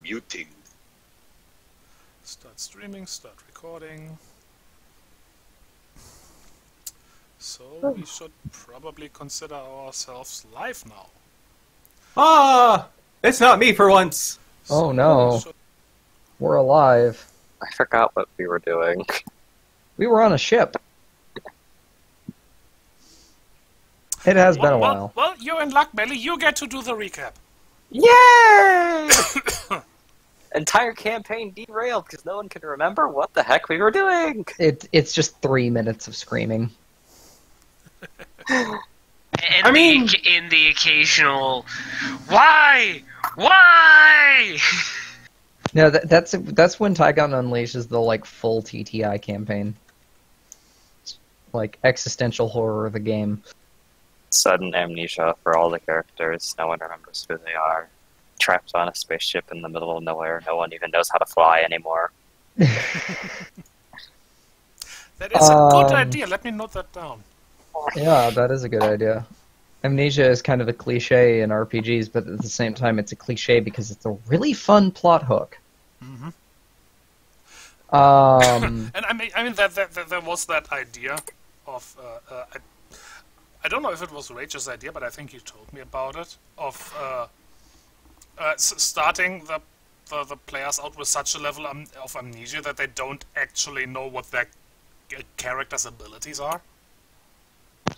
muting. Start streaming, start recording. So we should probably consider ourselves live now. Ah! It's not me for once! Oh no. We're alive. I forgot what we were doing. We were on a ship. It has been a while. Well, you're in luck, Melly. You get to do the recap. Yay! Entire campaign derailed because no one can remember what the heck we were doing. It's just 3 minutes of screaming. And I mean, in the occasional, why? No, that's when Tygon unleashes the full TTI campaign, existential horror of the game. Sudden amnesia for all the characters. No one remembers who they are. Trapped on a spaceship in the middle of nowhere. No one even knows how to fly anymore. That is a good idea. Let me note that down. Yeah, that is a good idea. Amnesia is kind of a cliche in RPGs, but at the same time, it's a cliche because it's a really fun plot hook. Mm-hmm. And I mean that there was that idea of I don't know if it was Rage's idea, but I think he told me about it of starting the players out with such a level of amnesia that they don't actually know what their character's abilities are.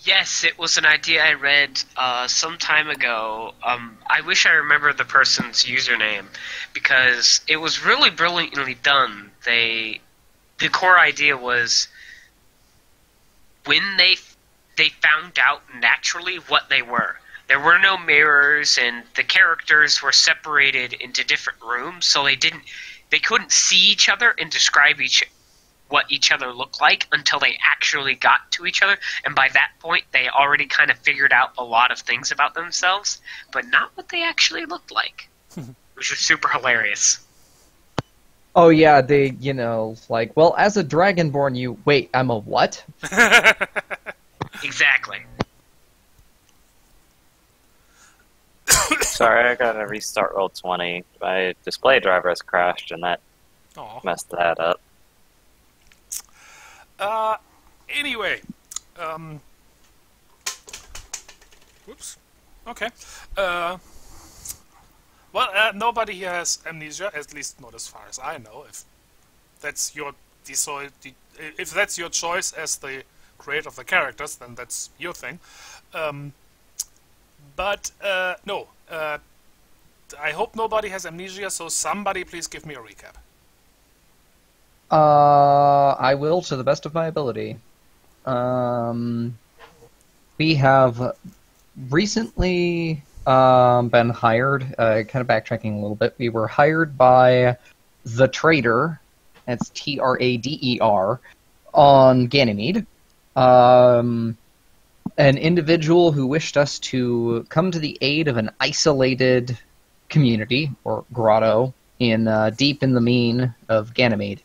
Yes, it was an idea I read some time ago. I wish I remember the person's username because it was really brilliantly done. The core idea was when they found out naturally what they were. There were no mirrors, and the characters were separated into different rooms, so they couldn't see each other and describe what each other looked like until they actually got to each other, and by that point they already kind of figured out a lot of things about themselves, but not what they actually looked like, which was super hilarious. oh yeah, they, well, as a Dragonborn, wait, I'm a what? Exactly. Sorry, I gotta restart Roll20. My display driver has crashed, and that messed that up. Anyway, whoops. Okay. Nobody here has amnesia, at least not as far as I know. If that's your if that's your choice as the creator of the characters, then that's your thing. No. I hope nobody has amnesia, so somebody please give me a recap. I will to the best of my ability. We have recently been hired, kind of backtracking a little bit, we were hired by the Trader, that's Trader, on Ganymede. An individual who wished us to come to the aid of an isolated community, or grotto, deep in the mean of Ganymede.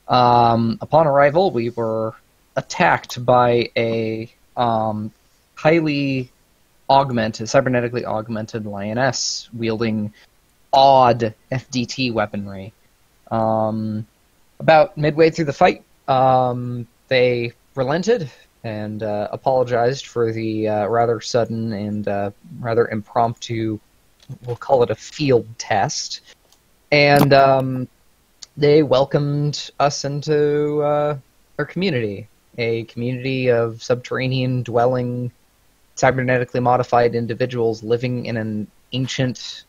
Upon arrival, we were attacked by a highly augmented, cybernetically augmented lioness wielding odd FDT weaponry. About midway through the fight, they relented and apologized for the rather sudden and rather impromptu, we'll call it a field test, and they welcomed us into our community, a community of subterranean dwelling, cybernetically modified individuals living in an ancient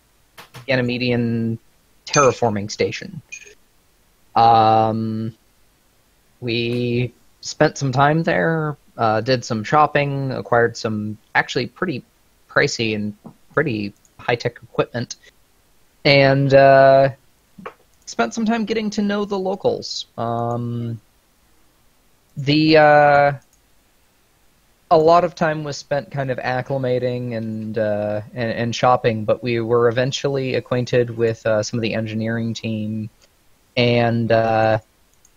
Ganymedian terraforming station. We spent some time there, did some shopping, acquired some actually pretty pricey and pretty high-tech equipment, and spent some time getting to know the locals. A lot of time was spent kind of acclimating and shopping, but we were eventually acquainted with some of the engineering team, and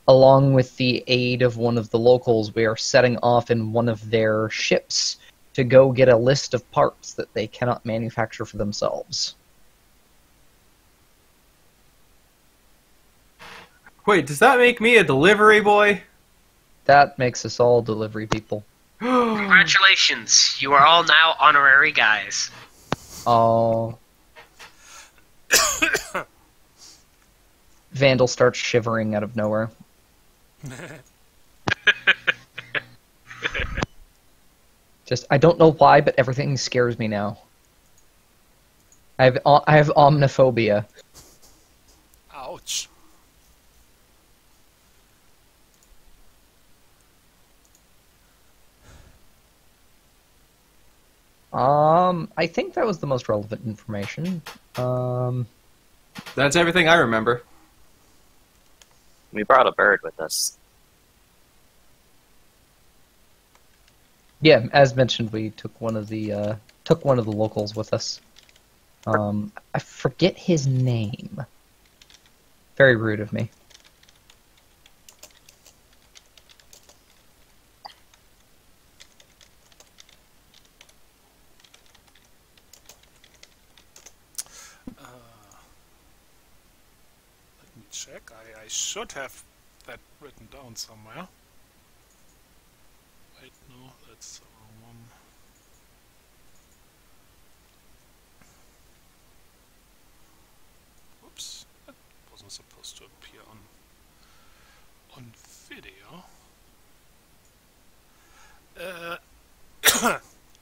along with the aid of one of the locals, we are setting off in one of their ships to go get a list of parts that they cannot manufacture for themselves. Wait, does that make me a delivery boy? That makes us all delivery people. Congratulations, you are all now honorary guys. Oh. Vandal starts shivering out of nowhere. I don't know why, but everything scares me now. I have omniphobia. Ouch. I think that was the most relevant information. That's everything I remember. We brought a bird with us. Yeah, as mentioned, we took one of the locals with us. I forget his name. Very rude of me. Let me check. I should have that written down somewhere. Wait, no, that's the wrong one. Whoops, that wasn't supposed to appear on video.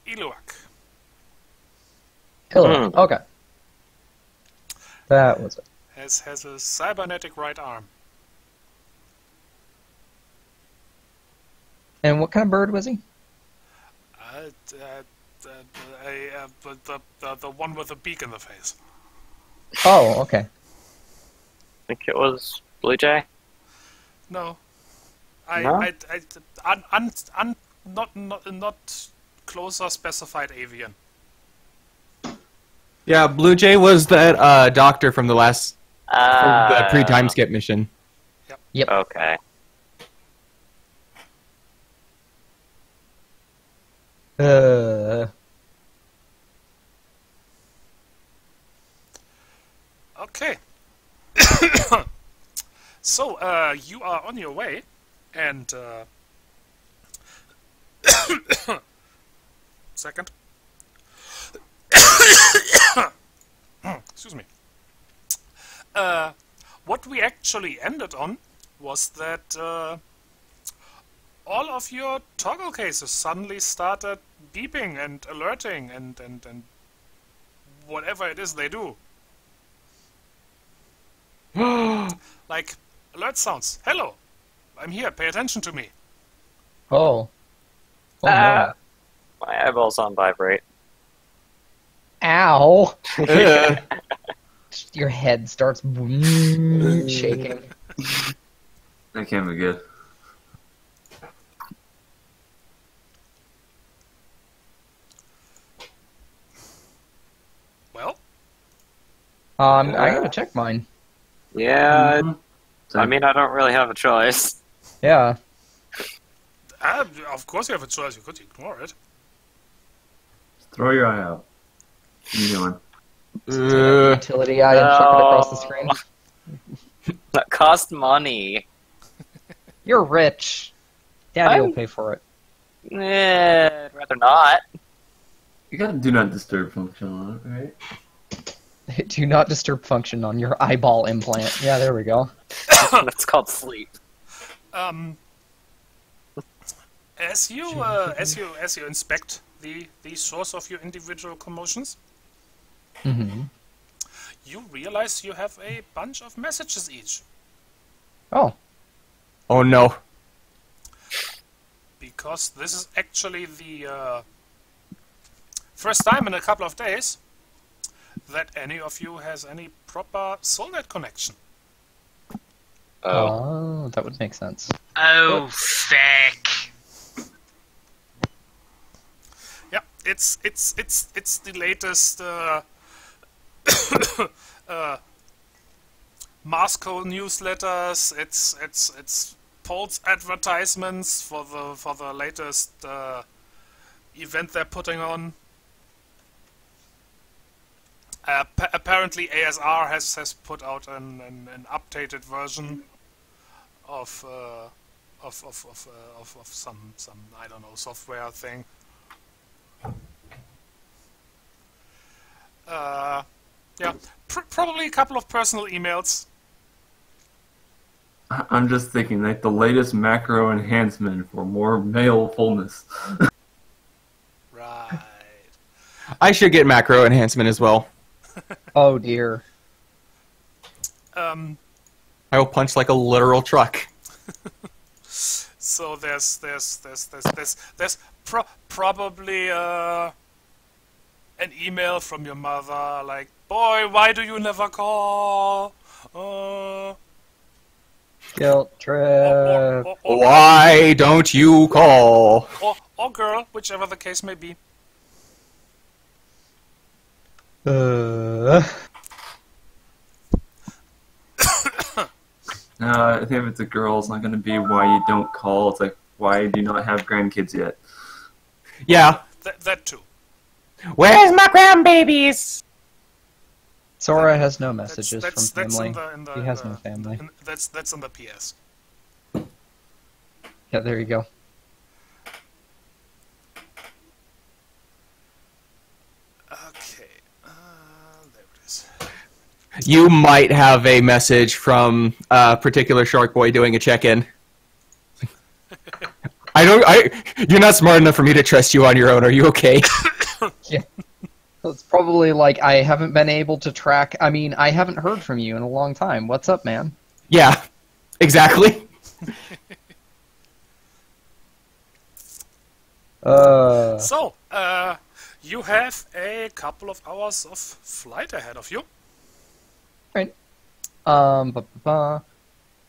Iluak. Hello. Okay. That was it. Has a cybernetic right arm. And what kind of bird was he? The one with the beak in the face. Oh, okay. I think it was Blue Jay. No, No? not closer specified avian. Yeah, Blue Jay was that doctor from the last the pre-time skip mission. Yep. Okay. Okay. So, you are on your way, and second. Excuse me. What we actually ended on was that all of your toggle cases suddenly started beeping and alerting and whatever it is they do. Like alert sounds. Hello, I'm here. Pay attention to me. Oh. Oh no. My eyeball's on vibrate. Ow! Your head starts shaking. That can't be good. Well, I gotta check mine. Yeah, So, I mean, I don't really have a choice. Yeah. of course you have a choice. You could ignore it. throw your eye out. Easy one. Utility item, chuck it across the screen. That cost money. You're rich. Daddy will pay for it. I'd rather not. You got a do not disturb function on it, right? Do not disturb function on your eyeball implant. Yeah, there we go. That's called sleep. As you inspect the source of your individual commotions, you realize you have a bunch of messages each. Oh. Oh no. Because this is actually the first time in a couple of days that any of you has any proper SoulNet connection. Oh, that would make sense. Oh, feck. Yeah, it's the latest Moscow newsletters. It's Pulse advertisements for the latest event they're putting on. Apparently ASR has put out an updated version of some I don't know software thing. Yeah, probably a couple of personal emails. I'm just thinking, like, the latest macro enhancement for more male fullness. Right. I should get macro enhancement as well. Oh dear. Um. I will punch like a literal truck. So there's probably an email from your mother like, boy, why do you never call? Guilt trip. Why don't you call? Or girl, whichever the case may be. I think if it's a girl, it's not going to be why you don't call. It's like, why do you not have grandkids yet? Yeah. That too. Where's my grandbabies? Sora has no messages That's from family. in the, He has no family. That's in the PS. Yeah, there you go. Okay. There it is. You might have a message from a particular shark boy doing a check-in. You're not smart enough for me to trust you on your own. Are you okay? Yeah. So it's probably like, I haven't been able to track. I mean, I haven't heard from you in a long time. What's up, man? Yeah, exactly. So, you have a couple of hours of flight ahead of you. Right.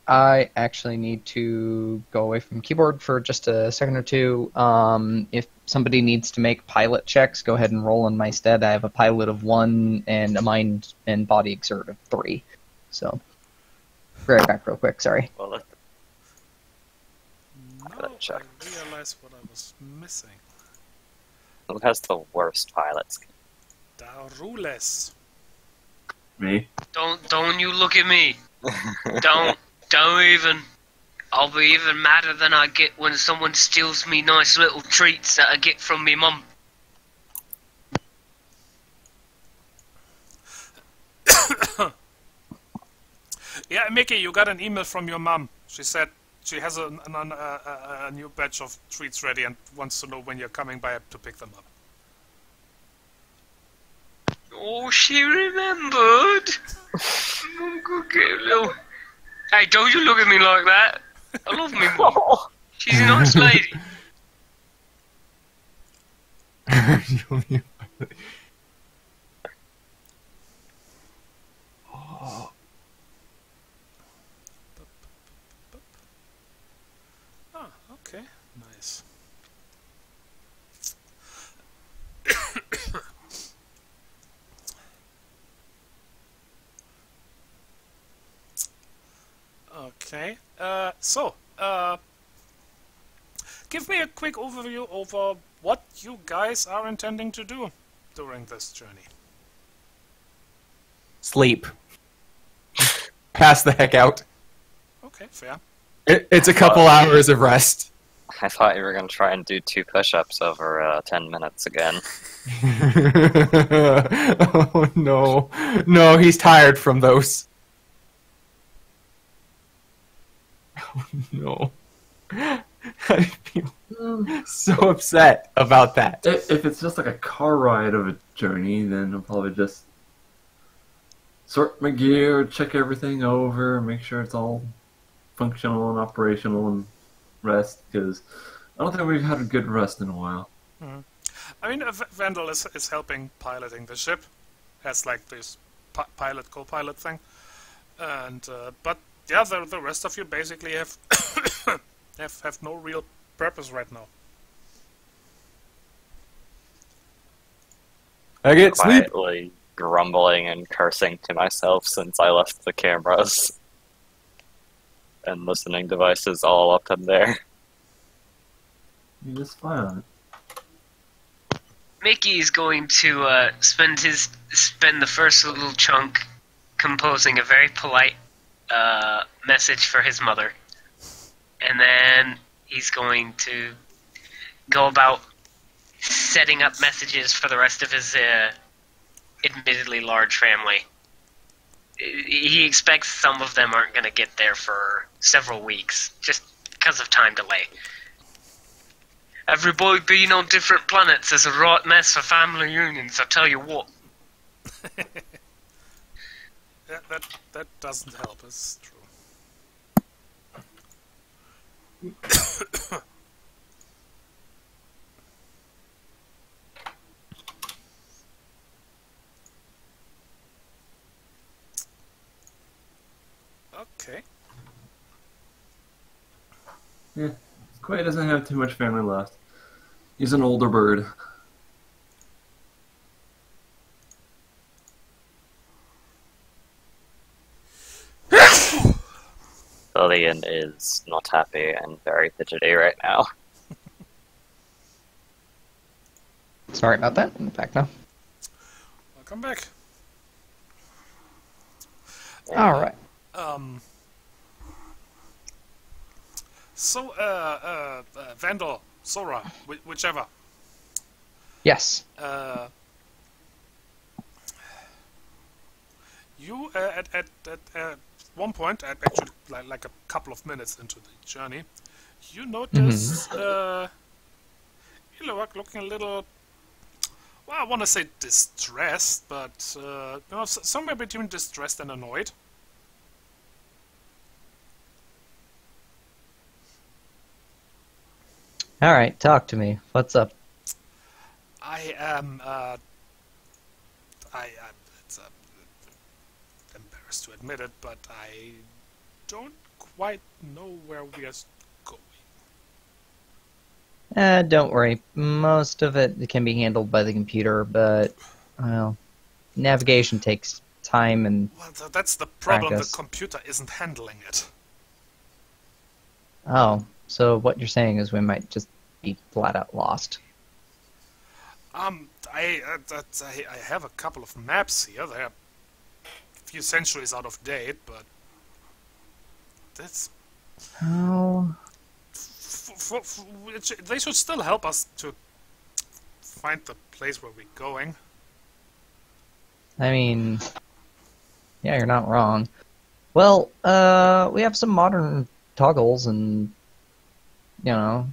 I actually need to go away from keyboard for just a second or two. If somebody needs to make pilot checks, go ahead and roll in my stead. I have a pilot of 1 and a mind and body exert of 3. So, be right back real quick, sorry. Well, No, check. I realized what I was missing. who has the worst pilots? Darules. Me? Don't you look at me. Don't even. I'll be even madder than I get when someone steals me nice little treats that I get from me mum. Yeah, Mickey, you got an email from your mum. She said she has a new batch of treats ready and wants to know when you're coming by to pick them up. Oh, she remembered. Hey, don't you look at me like that. I love me mum. She's a nice lady. Ah, okay, nice. Okay, give me a quick overview over what you guys are intending to do during this journey. Sleep. Pass the heck out. Okay, fair. It's a couple hours of rest. I thought you were going to try and do 2 push-ups over 10 minutes again. Oh no. No, he's tired from those. Oh no. I feel so upset about that. If it's just like a car ride of a journey, then I'll probably just sort my gear, check everything over, make sure it's all functional and operational, and rest, because I don't think we've had a good rest in a while. Mm-hmm. I mean, Vandal is helping piloting the ship, has like this pilot co-pilot thing, and but yeah, the rest of you basically have have no real purpose right now. I get sleep. Quietly grumbling and cursing to myself since I left the cameras and listening devices all up in there. You just fly on it. Mickey is going to spend the first little chunk composing a very polite message for his mother. and then he's going to go about setting up messages for the rest of his admittedly large family. He expects some of them aren't going to get there for several weeks, just because of time delay. Everybody being on different planets is a right mess for family reunions, I tell you what. That doesn't help, it's true. Okay. Yeah, Quay doesn't have too much family left. He's an older bird. Lillian is not happy and very fidgety right now. Sorry about that. I'm back now. Welcome back. All right. So, Vandal, Sora, whichever. Yes. You at one point, actually like a couple of minutes into the journey, you notice you look looking a little. Well, I want to say distressed, but somewhere between distressed and annoyed. All right, talk to me. What's up? I am. It's embarrassed to admit it, but I don't quite know where we are going. Don't worry. Most of it can be handled by the computer, but, well, navigation takes time and Well, that's the problem. practice. The computer isn't handling it. Oh, so what you're saying is we might just be flat out lost. I have a couple of maps here. They're a few centuries out of date, but that's Oh, they should still help us to find the place where we're going. I mean, yeah, you're not wrong. Well, we have some modern toggles and, you know,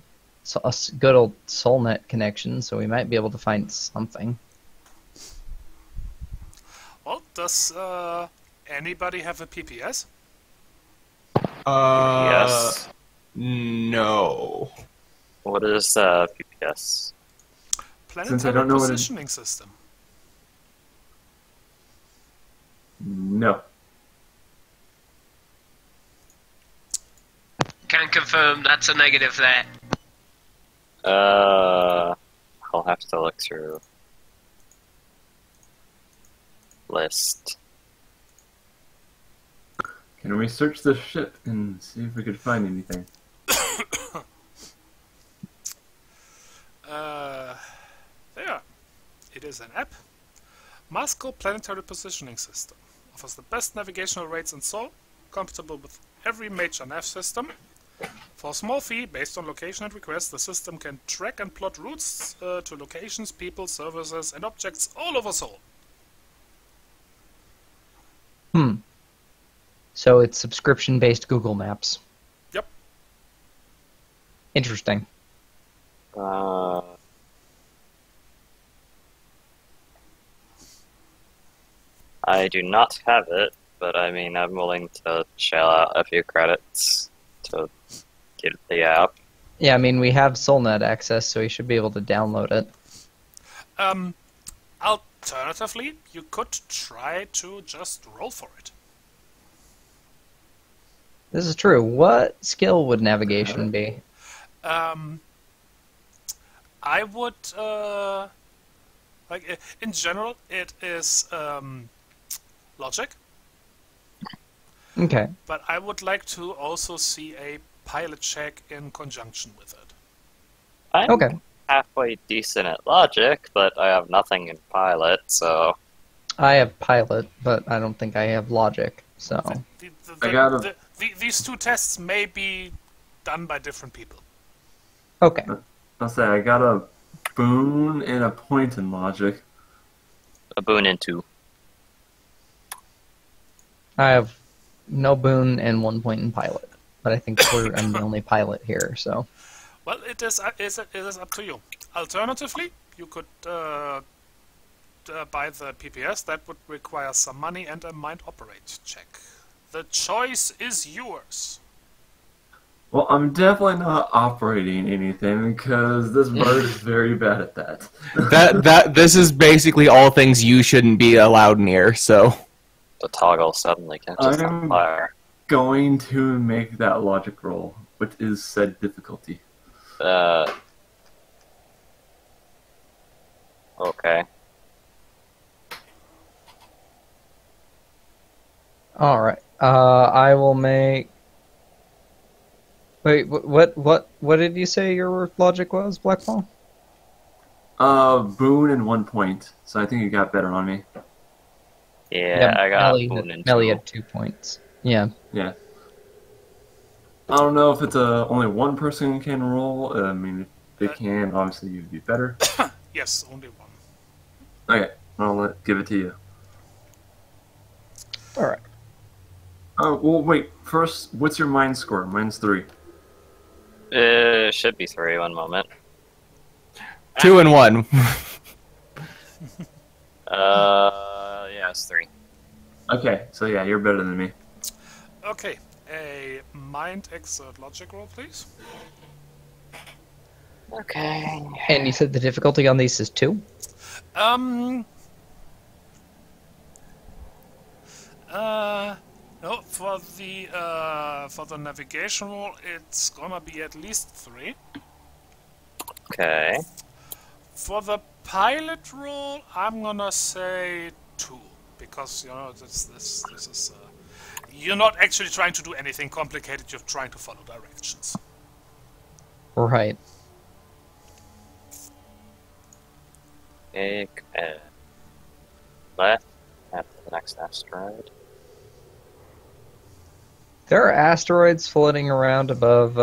a good old SolNet connection, so we might be able to find something. Well, does anybody have a PPS? Yes. No. What is PPS? Planetary don't know what it- Positioning System. No. Can confirm that's a negative there. I'll have to look through list. Can we search the ship and see if we could find anything? There. It is an app. Moscow Planetary Positioning System. Offers the best navigational rates in Sol, compatible with every major nav system. For a small fee, based on location and request, the system can track and plot routes to locations, people, services, and objects all over Sol. So it's subscription-based Google Maps. Yep. Interesting. I do not have it, but I mean, I'm willing to shell out a few credits to get the app. Yeah, I mean, we have SolNet access, so we should be able to download it. Alternatively, you could try to just roll for it. This is true. What skill would navigation be? I would, like, in general, it is logic, Okay. but I would like to also see a pilot check in conjunction with it. I'm Okay. halfway decent at logic, but I have nothing in pilot, so... I have pilot, but I don't think I have logic, so... The- I got these two tests may be done by different people. Okay. I'll say I got a boon and a point in logic. A boon and 2. I have no boon and 1 point in pilot, but I think I'm the only pilot here, so. Well, it is up to you. Alternatively, you could buy the PPS. That would require some money and a mind operate check. The choice is yours. Well, I'm definitely not operating anything because this bird is very bad at that. This is basically all things you shouldn't be allowed near. So The toggle suddenly catches on fire. Going to make that logic roll, which is said difficulty. Okay. All right. I will make. Wait, what did you say your logic was, Blackball? Boon and 1 point. So I think you got better on me. Yeah, I got boon and 2. Melly had 2 points. Yeah. Yeah. I don't know if it's only one person can roll. I mean, if they can, obviously you'd be better. Yes, only one. Okay, I'll give it to you. All right. Well, wait. First, what's your mind score? Mine's 3. Should be 3. One moment. 2 and 1. Yeah, it's 3. Okay, so yeah, you're better than me. Okay, a mind exert logic roll, please. Okay. And you said the difficulty on these is 2? No, for the navigation roll, it's gonna be at least 3. Okay. For the pilot roll, I'm gonna say 2, because you know this is you're not actually trying to do anything complicated. You're trying to follow directions. Right. Big left after the next asteroid. There are asteroids floating around above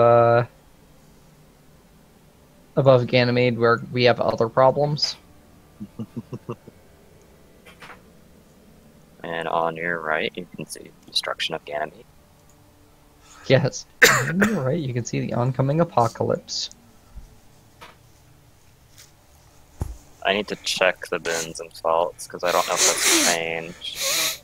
Ganymede where we have other problems. And on your right, you can see destruction of Ganymede. Yes. You're right, you can see the oncoming apocalypse. I need to check the bins and faults because I don't know if that's changed.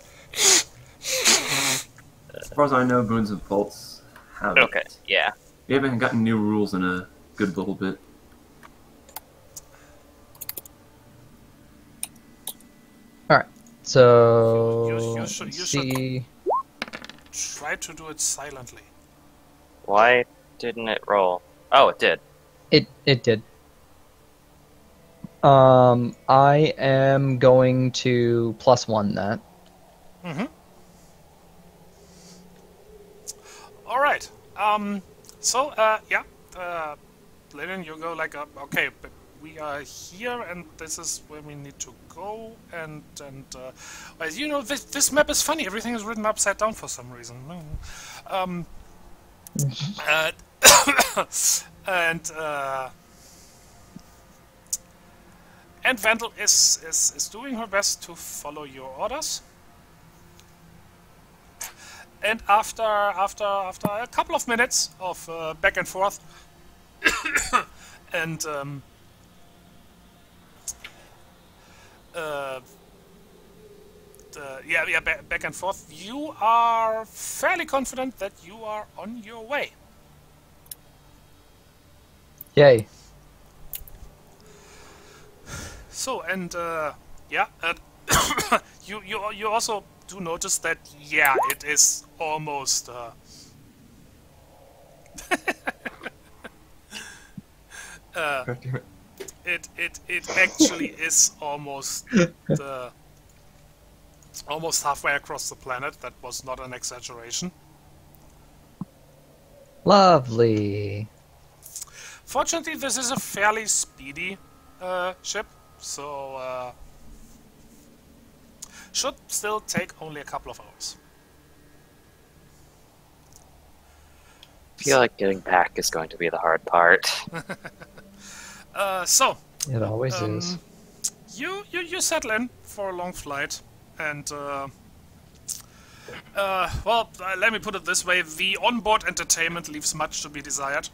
As far as I know, boons and faults have. Okay, yeah. We haven't gotten new rules in a good little bit. Alright, so... You should see... try to do it silently. Why didn't it roll? Oh, it did. It did. I am going to +1 that. Mm-hmm. All right. So, Lennon, you go like, okay, but we are here, and this is where we need to go, and well, you know, this map is funny. Everything is written upside down for some reason. And Vandal is doing her best to follow your orders. And after a couple of minutes of back and forth, and back and forth, you are fairly confident that you are on your way. Yay. So, and you also do notice that it is almost it actually is almost almost halfway across the planet. That was not an exaggeration. Lovely. Fortunately, this is a fairly speedy ship, so should still take only a couple of hours. feel like getting back is going to be the hard part. So, It always is. you settle in for a long flight, and well, let me put it this way: the onboard entertainment leaves much to be desired.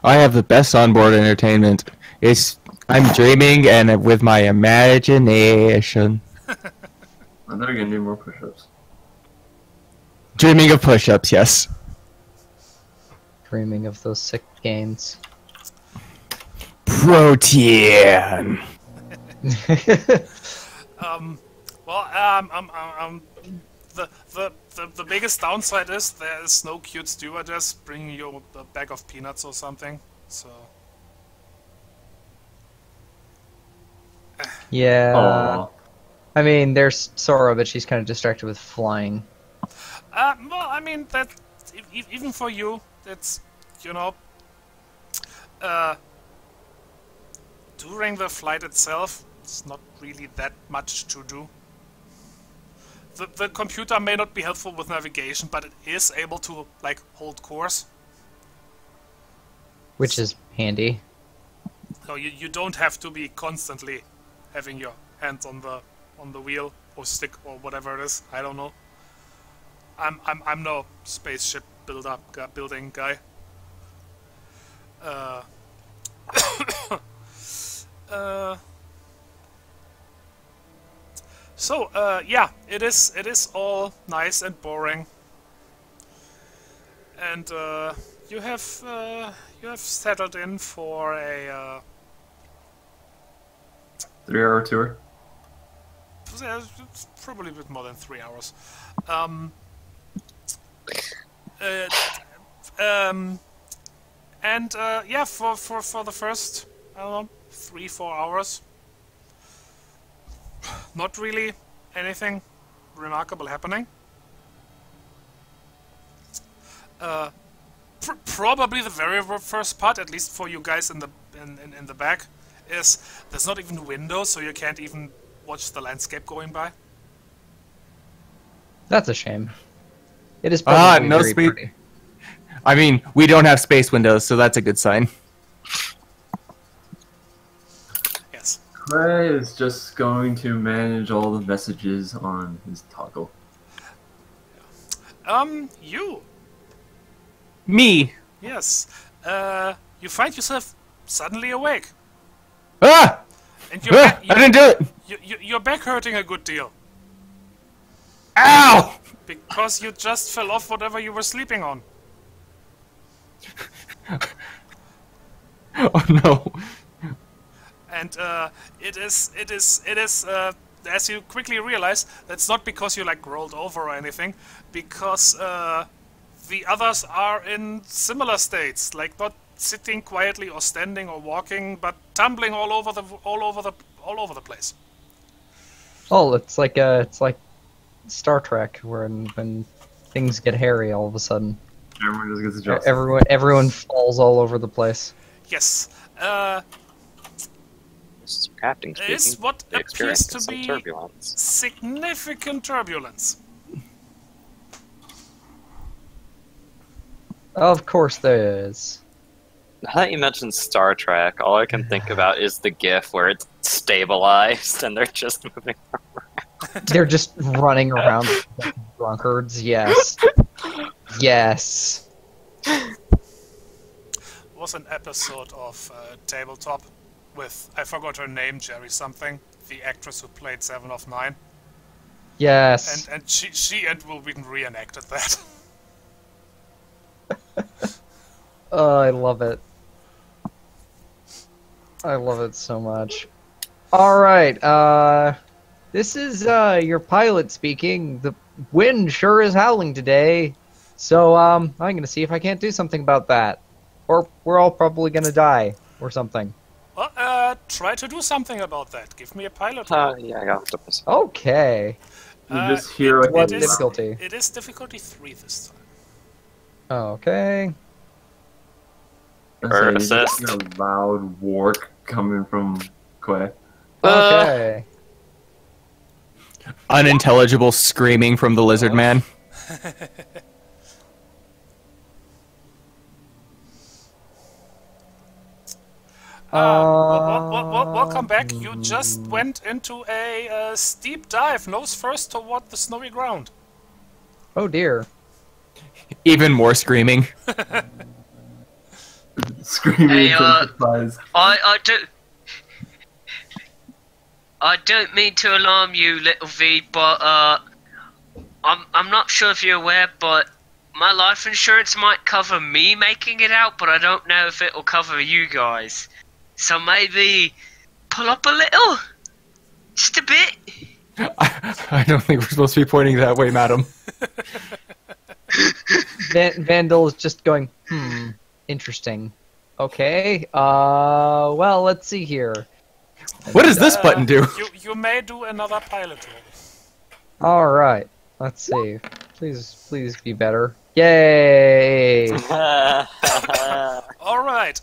I have the best onboard entertainment. I'm dreaming and with my imagination. I'm never gonna do more push-ups. Dreaming of push-ups, yes. Dreaming of those sick gains. Protein. The biggest downside is there is no cute stewardess bringing you a bag of peanuts or something. So Yeah. Aw. I mean, there's Sora, but she's kind of distracted with flying. well, I mean that even for you, it's during the flight itself, it's not really that much to do. The computer may not be helpful with navigation, but it is able to like hold course. Which is handy. So you don't have to be constantly having your hands on the wheel or stick or whatever it is. I don't know. I'm no spaceship building guy. So yeah, it is all nice and boring, and you have settled in for a 3-hour tour. it's probably a bit more than 3 hours. And yeah, for the first, I don't know, 3-4 hours, not really anything remarkable happening. Probably the very first part, at least for you guys in the back, is there's not even windows, so you can't even watch the landscape going by. That's a shame. It is probably no very speed. pretty. I mean, we don't have space windows, so that's a good sign. Yes. Clay is just going to manage all the messages on his toggle. You. Me. Yes. You find yourself suddenly awake, Ah! and Ah! I didn't do it! your back hurting a good deal Ow! because you just fell off whatever you were sleeping on. Oh no. And it is as you quickly realize, that's not because you like rolled over or anything, because the others are in similar states, like not sitting quietly or standing or walking, but tumbling all over the place. Oh, it's like Star Trek, when things get hairy all of a sudden. Everyone just gets adjusted. Everyone falls all over the place. Yes. This is Captain speaking. Is what The appears to experience some be turbulence. significant turbulence. Of course there is. Now that you mentioned Star Trek, all I can think about is the GIF where it's stabilized and they're just moving around. They're just running around like drunkards, yes. Yes. Was an episode of Tabletop with, I forgot her name, Jerry something, the actress who played 7 of 9. Yes. And she and Will Wheaton reenacted that. Oh, I love it. I love it so much. Alright, this is your pilot speaking. The wind sure is howling today. So, I'm gonna see if I can't do something about that. Or we're all probably gonna die, or something. Well, try to do something about that. Give me a pilot roll. Yeah, I got to Okay. You just hear like What a difficulty? It is difficulty 3 this time. Okay. Or you just assist. hear a loud wark coming from Quay. Okay. Unintelligible screaming from the lizard man. Welcome back. You just went into a steep dive, nose first toward the snowy ground. Oh dear. Even more screaming. Screaming Hey, in surprise. I don't mean to alarm you, little V, but I'm not sure if you're aware, but my life insurance might cover me making it out, but I don't know if it'll cover you guys. So maybe pull up a little, just a bit. I don't think we're supposed to be pointing that way, madam. Vandal is just going, interesting. Okay, well, let's see here. What does this button do? You may do another pilot roll. Alright, let's see. Please be better. Yay! Alright,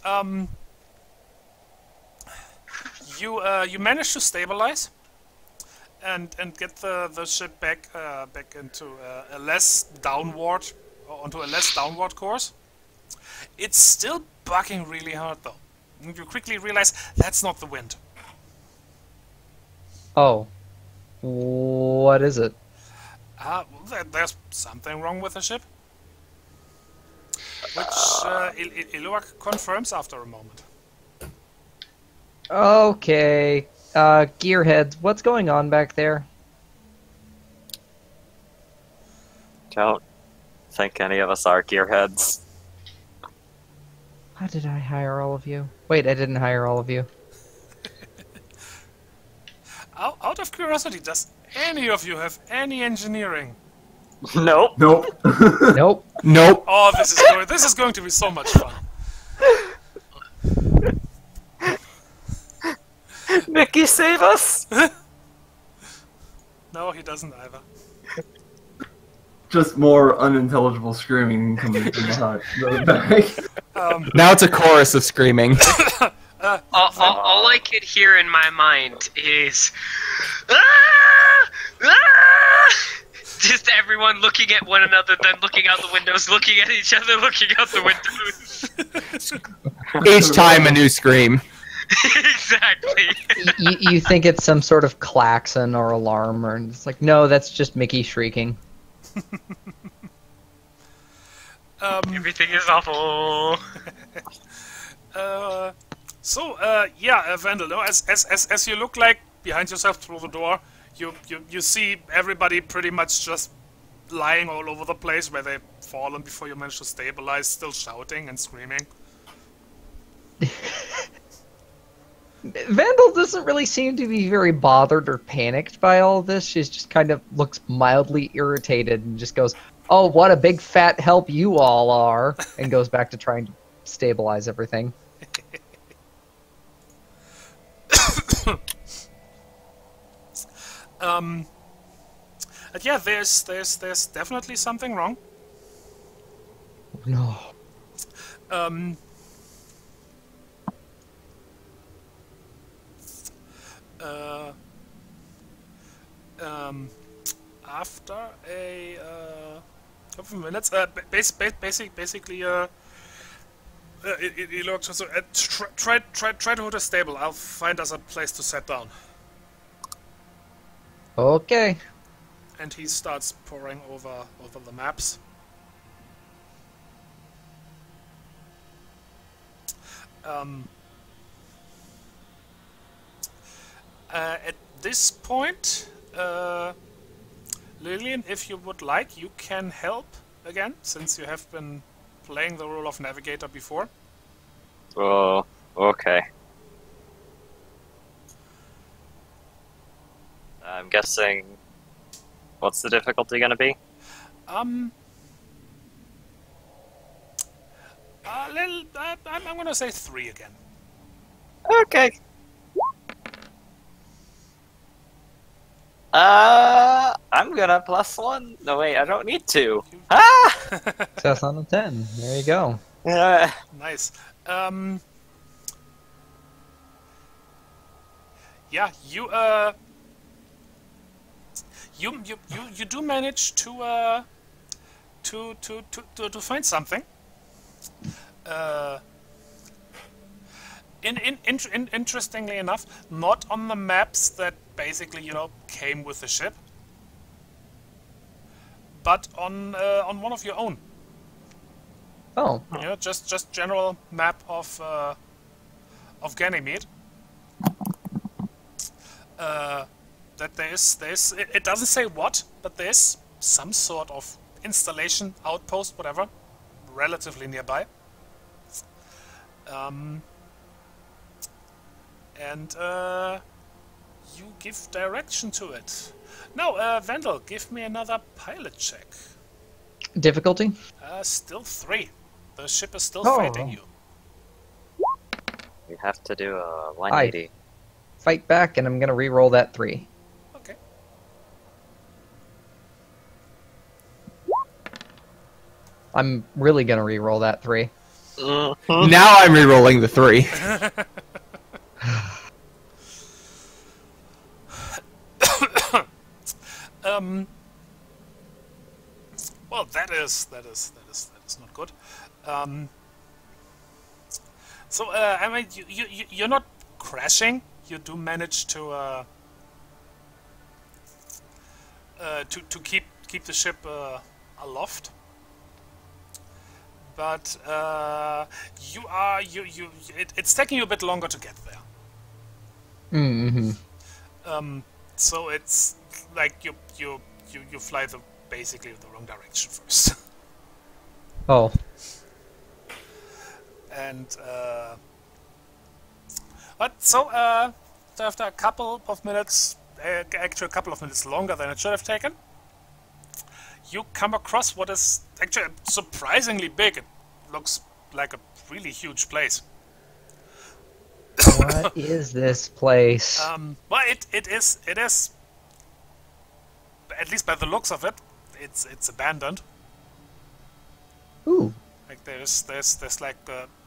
you managed to stabilize and get the ship back into a less downward, onto a less downward course. It's still bucking really hard though. You quickly realize that's not the wind. Oh. What is it? There's something wrong with the ship. Which Iluak confirms after a moment. Okay. Gearheads, what's going on back there? Don't think any of us are gearheads. How did I hire all of you? Wait, I didn't hire all of you. Out of curiosity, does any of you have any engineering? Nope. Nope. Nope. Nope. Oh, this is going to be so much fun. Mickey, save us! No, he doesn't either. Just more unintelligible screaming coming from the back. Now it's a chorus of screaming. All I could hear in my mind is, "Ah! Ah!" Just everyone looking at one another, then looking out the windows, looking at each other, looking out the windows. Each time a new scream. Exactly. You think it's some sort of klaxon or alarm, or it's like, no, that's just Mickey shrieking. Everything is awful. Yeah, Vandal, no, as you look like behind yourself through the door, you see everybody pretty much just lying all over the place where they've fallen before you manage to stabilize, still shouting and screaming. Vandal doesn't really seem to be very bothered or panicked by all this. She just kind of looks mildly irritated and just goes, "Oh, what a big fat help you all are," and goes back to trying to stabilize everything. But yeah, there's definitely something wrong. No. After a couple of minutes, basically, it looks so. Try to hold us stable. I'll find us a place to set down. Okay. And he starts poring over the maps. At this point, Lillian, if you would like, you can help again, since you have been playing the role of navigator before. Oh, okay. I'm guessing... What's the difficulty gonna be? I'm gonna say 3 again. Okay. I'm gonna +1. No, wait, I don't need to. Ah! Success on a 10. There you go. Nice. Yeah, you do manage to find something. Interestingly enough, not on the maps that basically, you know, came with the ship, but on one of your own. Oh, You know, just general map of Ganymede. That there's it doesn't say what, but there's some sort of installation, outpost, whatever, relatively nearby. And you give direction to it. Now, Vandal, give me another pilot check. difficulty? Still 3. The ship is still Oh. fighting you. We have to do a 180. Fight back, and I'm gonna re-roll that 3. Okay. I'm really gonna re-roll that 3. Now I'm re-rolling the 3. Well, that is not good. So, I mean, you're not crashing. You do manage to keep the ship aloft. But it's taking you a bit longer to get there. Mm-hmm. So it's like you fly basically the wrong direction first. Oh, And but so after a couple of minutes, actually a couple of minutes longer than it should have taken, you come across what is actually surprisingly big. It looks like a really huge place. what is this place? Well, it is at least by the looks of it, it's abandoned. Ooh, Like there's like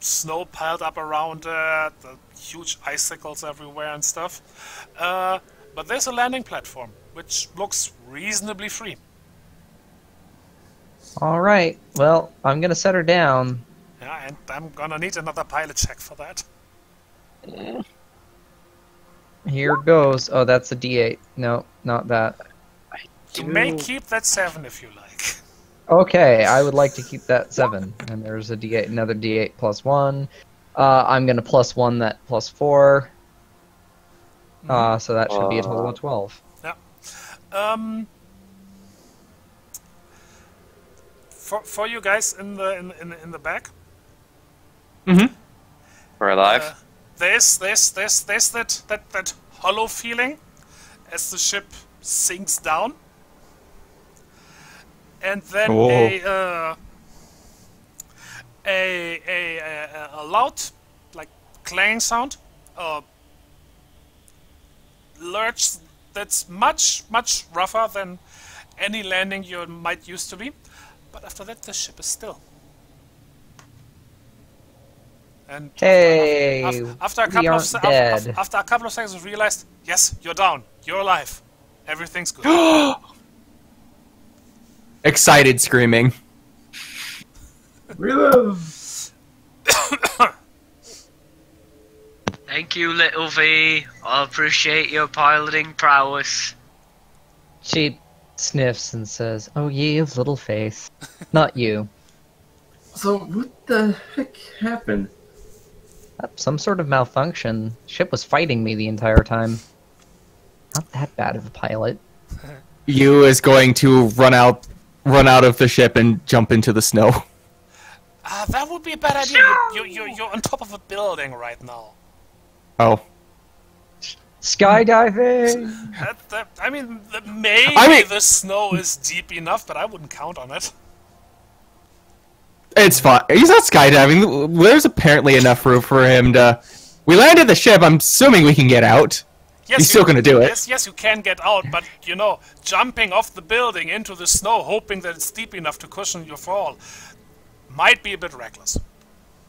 snow piled up around the huge icicles everywhere and stuff. But there's a landing platform which looks reasonably free. all right. Well, I'm gonna set her down. Yeah, and I'm gonna need another pilot check for that. Here goes. Oh, that's a D8. No, not that. You may keep that 7 if you like. Okay, I would like to keep that 7. And there's a D8, another D8 plus 1. I'm gonna plus 1 that plus 4. So that should be a total of 12. Yeah. For you guys in the back, We're alive. there's that hollow feeling as the ship sinks down, and then a loud like clanging sound, lurch that's much rougher than any landing you might used to be, but after that the ship is still. And Hey, after a we couple aren't dead. after a couple of seconds, you realized, yes, you're down, you're alive, everything's good. Excited screaming. Reload! Thank you, little V. I appreciate your piloting prowess. She sniffs and says, "Oh, ye of little faith." Not you. So, what the heck happened? Some sort of malfunction. Ship was fighting me the entire time. Not that bad of a pilot. You is going to run out of the ship and jump into the snow. That would be a bad idea. You're on top of a building right now. Oh. Skydiving! I mean, maybe the snow is deep enough, but I wouldn't count on it. It's fine. He's not skydiving. There's apparently enough room for him to... We landed the ship. I'm assuming we can get out. Yes, He's still going to do it. Yes, you can get out, but, you know, jumping off the building into the snow, hoping that it's deep enough to cushion your fall, might be a bit reckless.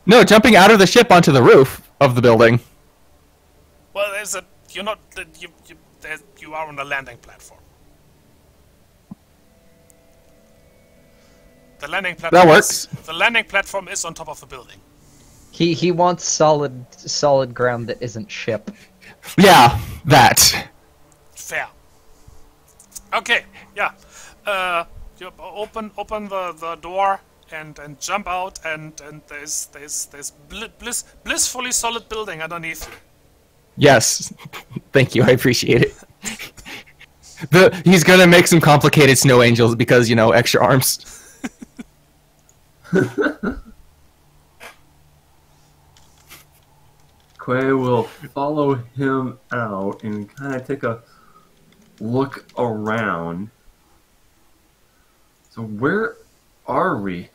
No, jumping out of the ship onto the roof of the building. Well, you are on a landing platform. The landing platform. That works. The landing platform is on top of the building. He wants solid ground that isn't ship. Yeah, that. Fair. Okay, yeah. You open the door and jump out, and there's blissfully solid building underneath you. Yes. Thank you. I appreciate it. He's gonna make some complicated snow angels because, you know, extra arms. Quay will follow him out and kind of take a look around. So where are we?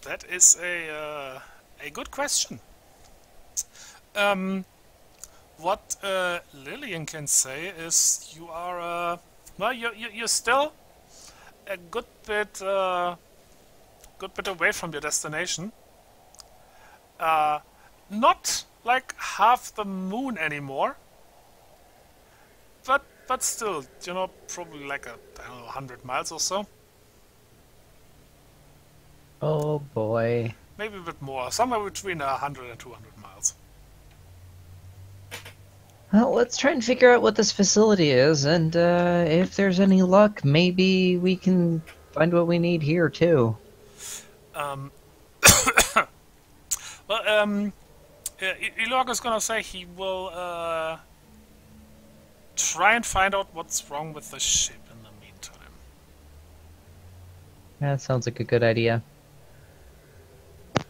That is a good question. What Lillian can say is you are well, you're still a good bit away from your destination. Not like half the moon anymore, but still, you know, probably like I don't know, 100 miles or so. Oh boy. Maybe a bit more, somewhere between 100 and 200 miles. Well, let's try and figure out what this facility is, and if there's any luck, maybe we can find what we need here too. Well, Ilog is gonna say he will try and find out what's wrong with the ship in the meantime. That sounds like a good idea.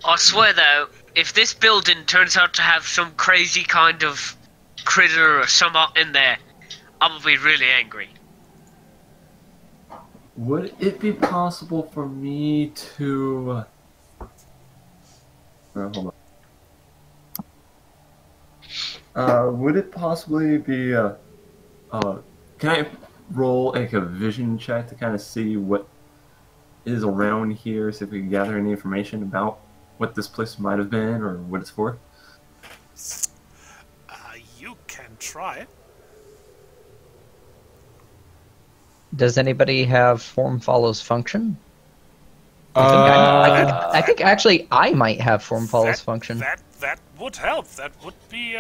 I swear though, if this building turns out to have some crazy kind of critter or something in there, I'm gonna be really angry. Would it be possible for me to... hold on. Would it possibly be... can I roll like a vision check to kind of see what is around here, see if we can gather any information about what this place might have been or what it's for? You can try. Does anybody have form follows function? I think actually I might have form follows function. That would help. That would be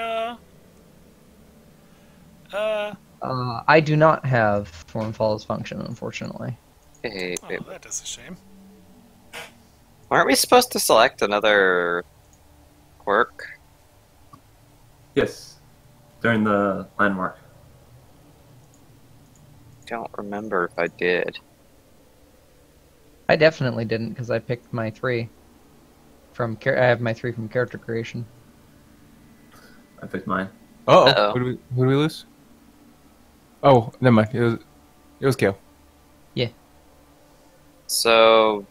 I do not have form follows function, unfortunately. Hey, oh, that is a shame. aren't we supposed to select another quirk? Yes, during the landmark. Don't remember if I did. I definitely didn't because I picked my 3 from I have my 3 from character creation. I picked mine. Uh-oh. Who did we lose? Oh, never mind. It was Kale. Yeah. So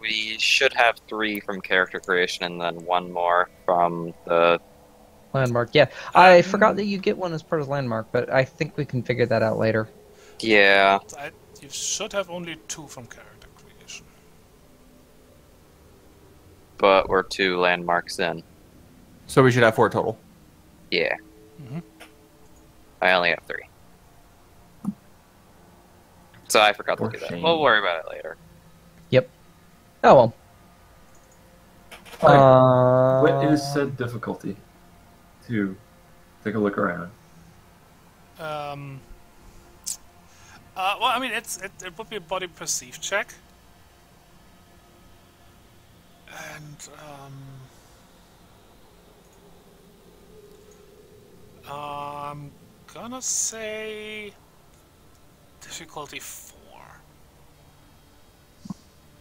we should have 3 from character creation and then 1 more from the... Landmark, yeah. I forgot that you get one as part of landmark, but I think we can figure that out later. Yeah. You should have only 2 from character creation. But we're 2 landmarks in. So we should have 4 total. Yeah. Mhm. I only have 3. So I forgot to For do that. shame. We'll worry about it later. Yep. Oh well. What is said difficulty? To take a look around. Well, I mean, it would be a body perceive check. And, I'm gonna say difficulty 4.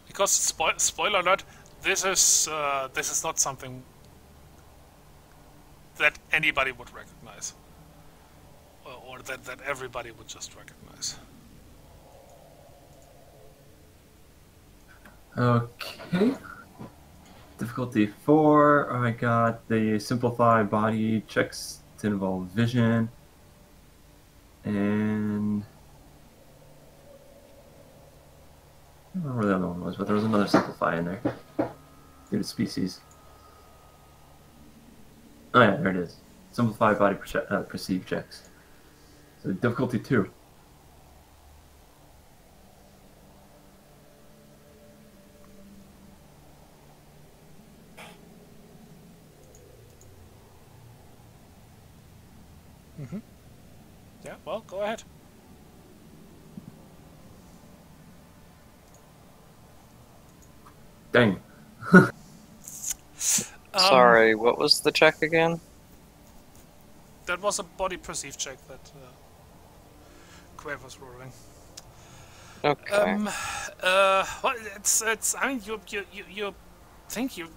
Because, spoiler alert, this is not something that anybody would recognize. Or that everybody would just recognize. Okay. Difficulty 4. I got the simplified body checks to involve vision. And I don't remember where the other one was, but there was another simplify in there. Due to species. Oh yeah, there it is. Simplified body perceive checks. So difficulty 2. well, go ahead. Dang. Sorry, what was the check again? That was a body perceive check that Quav was rolling. Okay. Well, it's. I mean, you think you.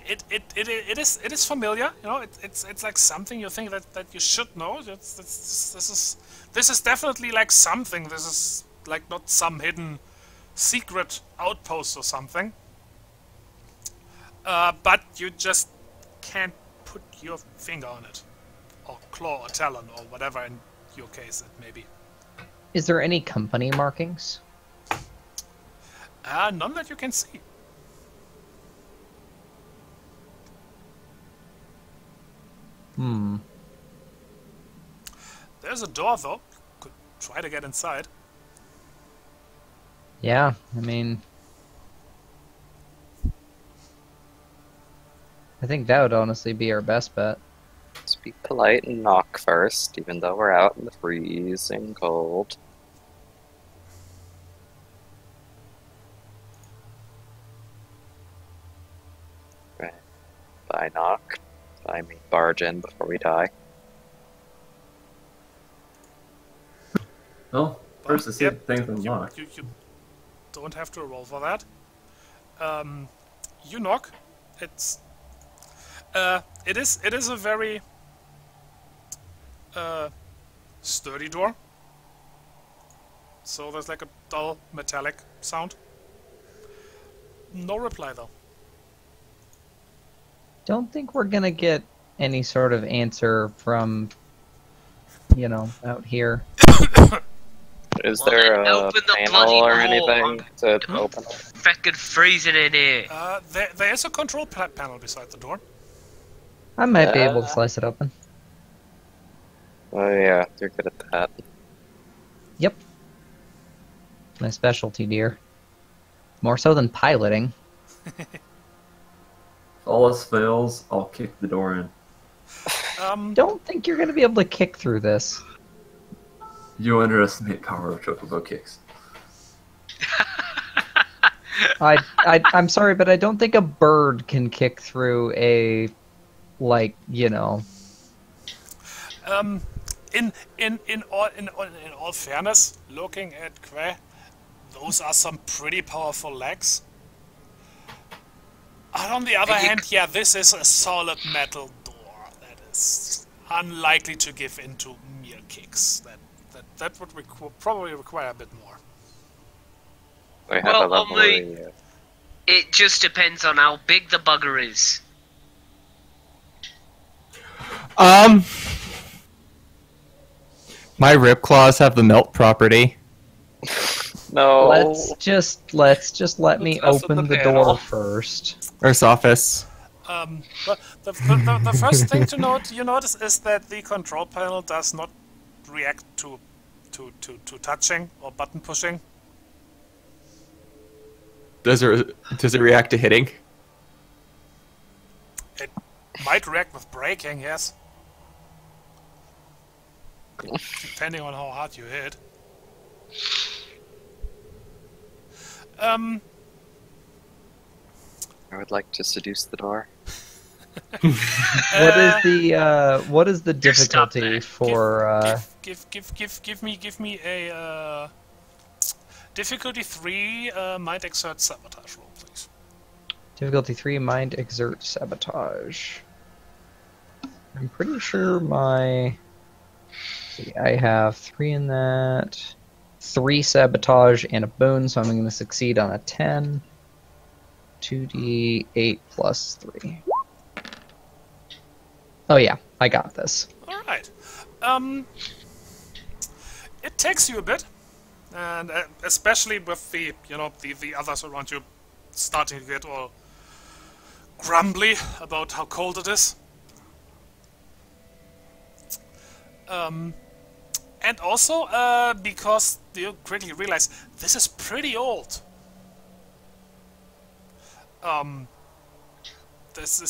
It is familiar, you know. It's like something you think that you should know. This is definitely like something. This is like not some hidden secret outpost or something. But you just can't put your finger on it, or claw or talon or whatever in your case it may be. Is there any company markings? None that you can see. Hmm. There's a door though. Could try to get inside. Yeah, I mean, I think that would honestly be our best bet. Let's be polite and knock first, even though we're out in the freezing cold. Right. By knock, I mean barge in before we die. Well, first to see if things you unlocked. don't have to roll for that. You knock. It's it is a very sturdy door. So there's like a dull metallic sound. No reply though. Don't think we're gonna get any sort of answer from, you know, out here. Is Well, there then a open the panel bloody or door. anything to open it? Frickin' freezing in here. There is a control panel beside the door. I might be able to slice it open. Oh yeah, you're good at that. Yep. My specialty, dear. More so than piloting. If all else fails, I'll kick the door in. Don't think you're gonna be able to kick through this. You underestimate power of chocobo kicks. I'm sorry, but I don't think a bird can kick through a, like, you know. In all fairness, looking at Quay, those are some pretty powerful legs. And on the other hand, yeah, this is a solid metal door that is unlikely to give into mere kicks. That would probably require a bit more. We have Well, a level only- It just depends on how big the bugger is. My rip claws have the melt property. No. Let's just let me Let's open open the the door panel. first. Or Sophis. But the first thing to notice is that the control panel does not react to touching or button pushing. Does it react to hitting? It might react with braking, yes. Depending on how hard you hit. I would like to seduce the door. What is the Just stop difficulty there. for Give me a difficulty 3 might exert sabotage roll, please. difficulty 3 mind exert sabotage? I'm pretty sure my see, I have 3 in that. 3 sabotage and a boon, so I'm going to succeed on a 10. 2d8 plus 3. Oh yeah, I got this. All right. It takes you a bit, and especially with the the others around you starting to get all grumbly about how cold it is. And also because you quickly realize this is pretty old. this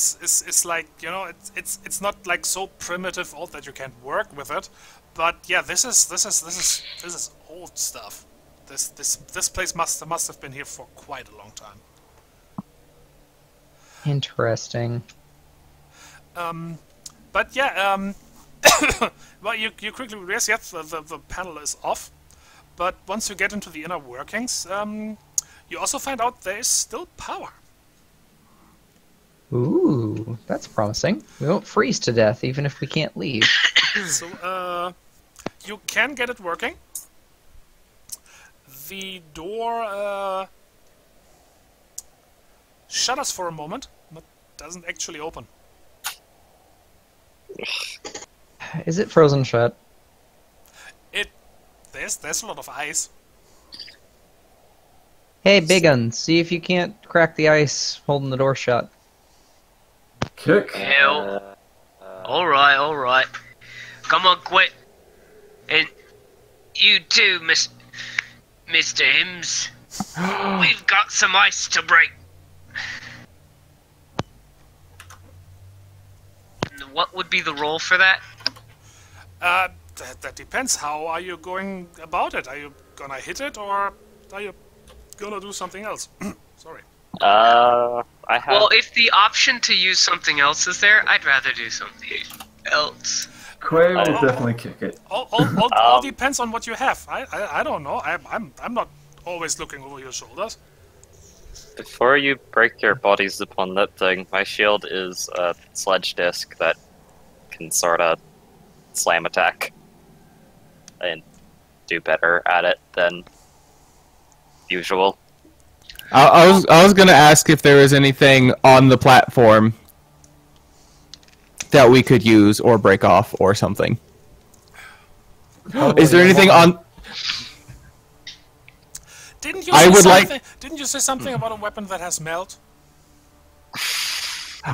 is like, you know, it's not like so primitive old that you can't work with it, but yeah, this is old stuff. This place must have been here for quite a long time. Interesting. But yeah, well, you quickly realize, yes, the panel is off, but once you get into the inner workings, you also find out there is still power. Ooh, that's promising. We won't freeze to death even if we can't leave. So, you can get it working. The door shudders for a moment, but doesn't actually open. Is it frozen shut? There's a lot of ice. Hey, Big Un, see if you can't crack the ice holding the door shut. Kick. Hell. Alright. Come on, quick. And you too, Mr. Hims. We've got some ice to break. What would be the roll for that? That depends. How are you going about it? Are you gonna hit it, or are you gonna do something else? Sorry. I have. Well, if the option to use something else is there, I'd rather do something else. Quay will definitely kick it. All depends on what you have. I don't know. I'm not always looking over your shoulders. Before you break your bodies upon that thing, my shield is a sledge disc that can sort of slam attack and do better at it than usual. I was gonna ask if there was anything on the platform that we could use or break off or something. Is there anything on? Didn't you I say would something? like- Didn't you say something about a weapon that has melt?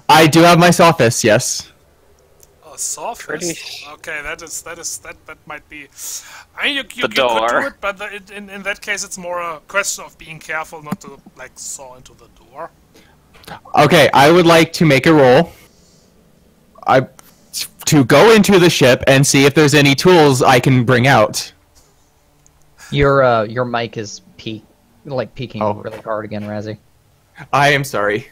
I do have my Sophist, yes. Oh, soft. Pretty- Okay, that might be. I mean, you The could door. do it, but in that case, it's more a question of being careful not to like saw into the door. Okay, I would like to make a roll. To go into the ship and see if there's any tools I can bring out. Your mic is peaking Oh. really hard again, Razzie. I am sorry.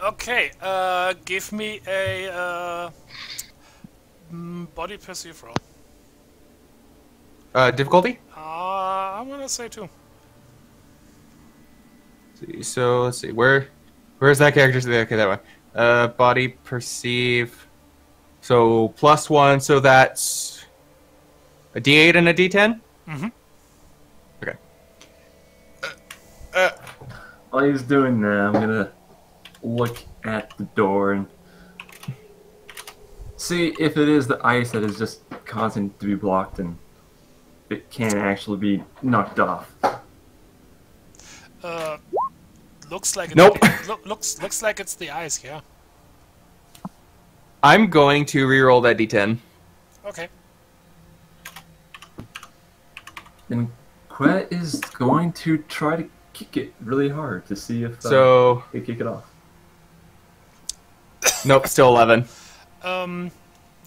Okay, give me a body perceive roll. Difficulty? I'm gonna say 2. So let's see, where's that character? Okay, that one. Body perceive. So +1, so that's a D8 and a D10. Mm-hmm. Okay. While he's doing that, I'm gonna look at the door and see if it is the ice that is just causing it to be blocked and it can actually be knocked off. Looks like Nope. looks like it's the ice. Yeah. I'm going to re-roll that D10. Okay. And Quet is going to try to kick it really hard to see if So they kick it off. nope, still 11.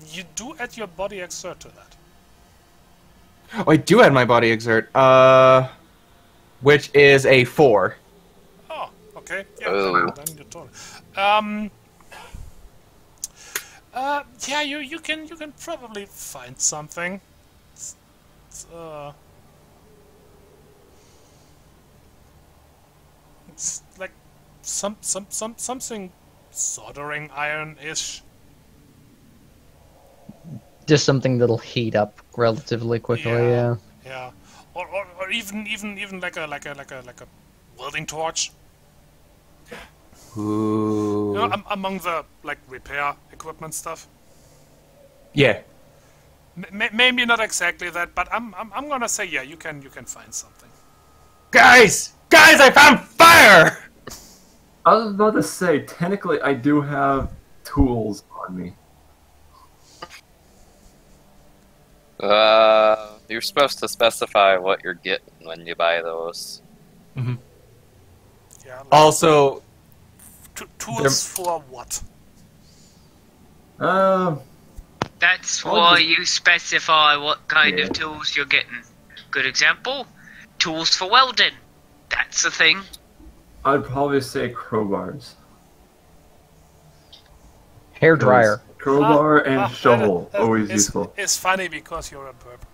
You do add your body exert to that. Oh, I do add my body exert. Which is a 4. Oh, okay. Yeah. Oh. Then you're totally. Yeah, you can probably find something. It's like something soldering iron-ish. Just something that'll heat up relatively quickly. Yeah. Yeah. Yeah, or even like a welding torch. Ooh. You know, among the like repair equipment stuff. Yeah. Maybe not exactly that, but I'm gonna say yeah. You can find something. Guys, I found fire. I was about to say, technically, I do have tools on me. You're supposed to specify what you're getting when you buy those. Yeah. Like, Also, tools for what? Um, That's I'll why just- you specify what kind Yeah. of tools you're getting. Good example, tools for welding. That's the thing. I'd probably say crowbars. Hair dryer. Crowbar and shovel, that always is- useful. It's funny because you're a burp.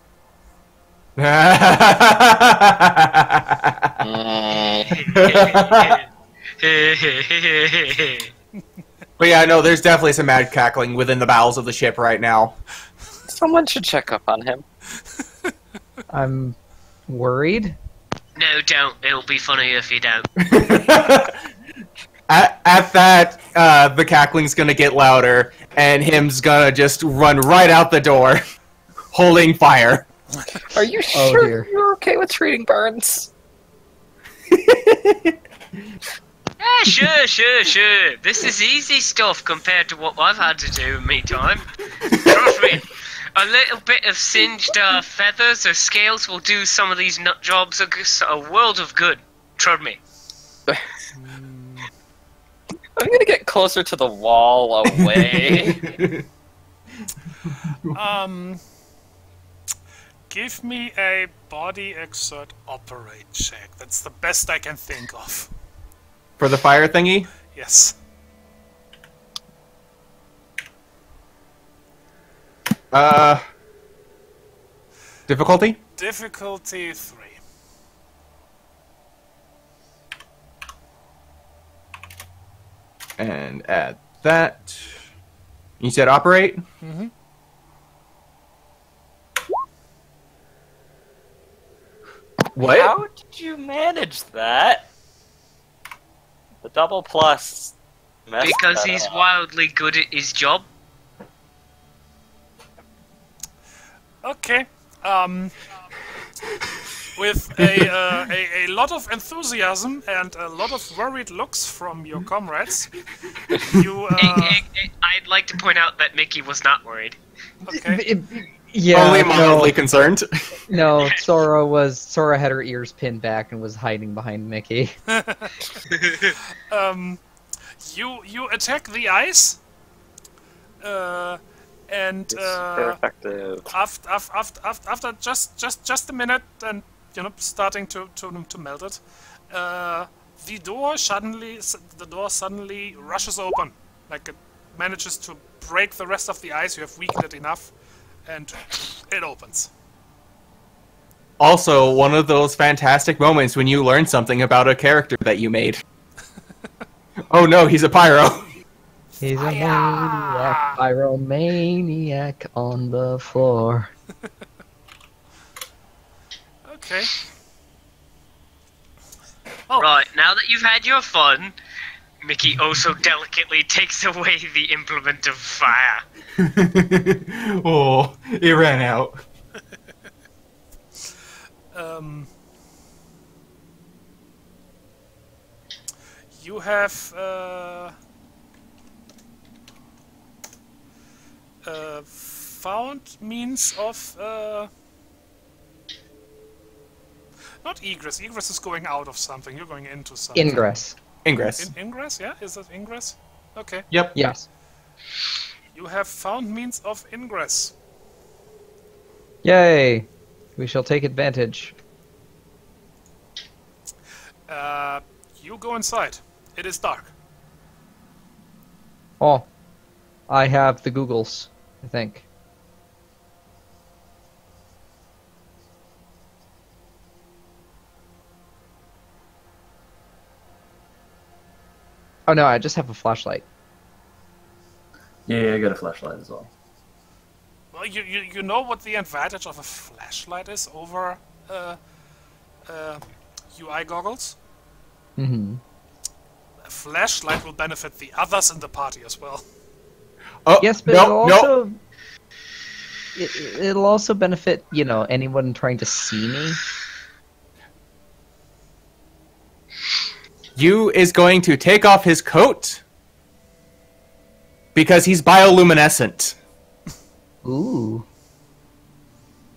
But yeah, no, there's definitely some mad cackling within the bowels of the ship right now. Someone should check up on him. I'm worried. No, don't. It'll be funny if you don't. At that, the cackling's gonna get louder, and him's gonna just run right out the door, holding fire. Are you Oh, sure dear. you're okay with treating burns? Yeah, sure. This is easy stuff compared to what I've had to do in me time. Trust me. A little bit of singed feathers or scales will do some of these nut jobs a world of good. Trust me. I'm gonna get closer to the wall away. Give me a body exert operate check. That's the best I can think of. For the fire thingy? Yes. Difficulty? Difficulty 3. And add that. You said operate? Mm-hmm. What? How did you manage that? The double plus. messed Because that he's up. wildly good at his job. Okay. With a lot of enthusiasm and a lot of worried looks from your comrades, you I'd like to point out that Mickey was not worried. okay. Yeah, Only no, mildly concerned. no. Sora had her ears pinned back and was hiding behind Mickey. You attack the ice, and Super effective. after just a minute and starting to melt it, the door suddenly rushes open, like it manages to break the rest of the ice. You have weakened it enough, and it opens. Also, one of those fantastic moments when you learn something about a character that you made. Oh no, he's a pyro. He's a maniac, pyromaniac on the floor. Okay. Oh. Right, now that you've had your fun, Mickey also delicately takes away the implement of fire. Oh, it ran out. You have found means of not egress. Egress is going out of something. You're going into something. Ingress. Ingress. Ingress, yeah? Is that ingress? Okay. Yep. Yes. You have found means of ingress. Yay! We shall take advantage. You go inside. It is dark. Oh, I have the Googles, I think. Oh no, I just have a flashlight. Yeah, I got a flashlight as well. Well, you know what the advantage of a flashlight is over UI goggles? Mm-hmm. A flashlight will benefit the others in the party as well. Oh, Yes, but no, it'll also benefit, anyone trying to see me. You is going to take off his coat because he's bioluminescent. Ooh.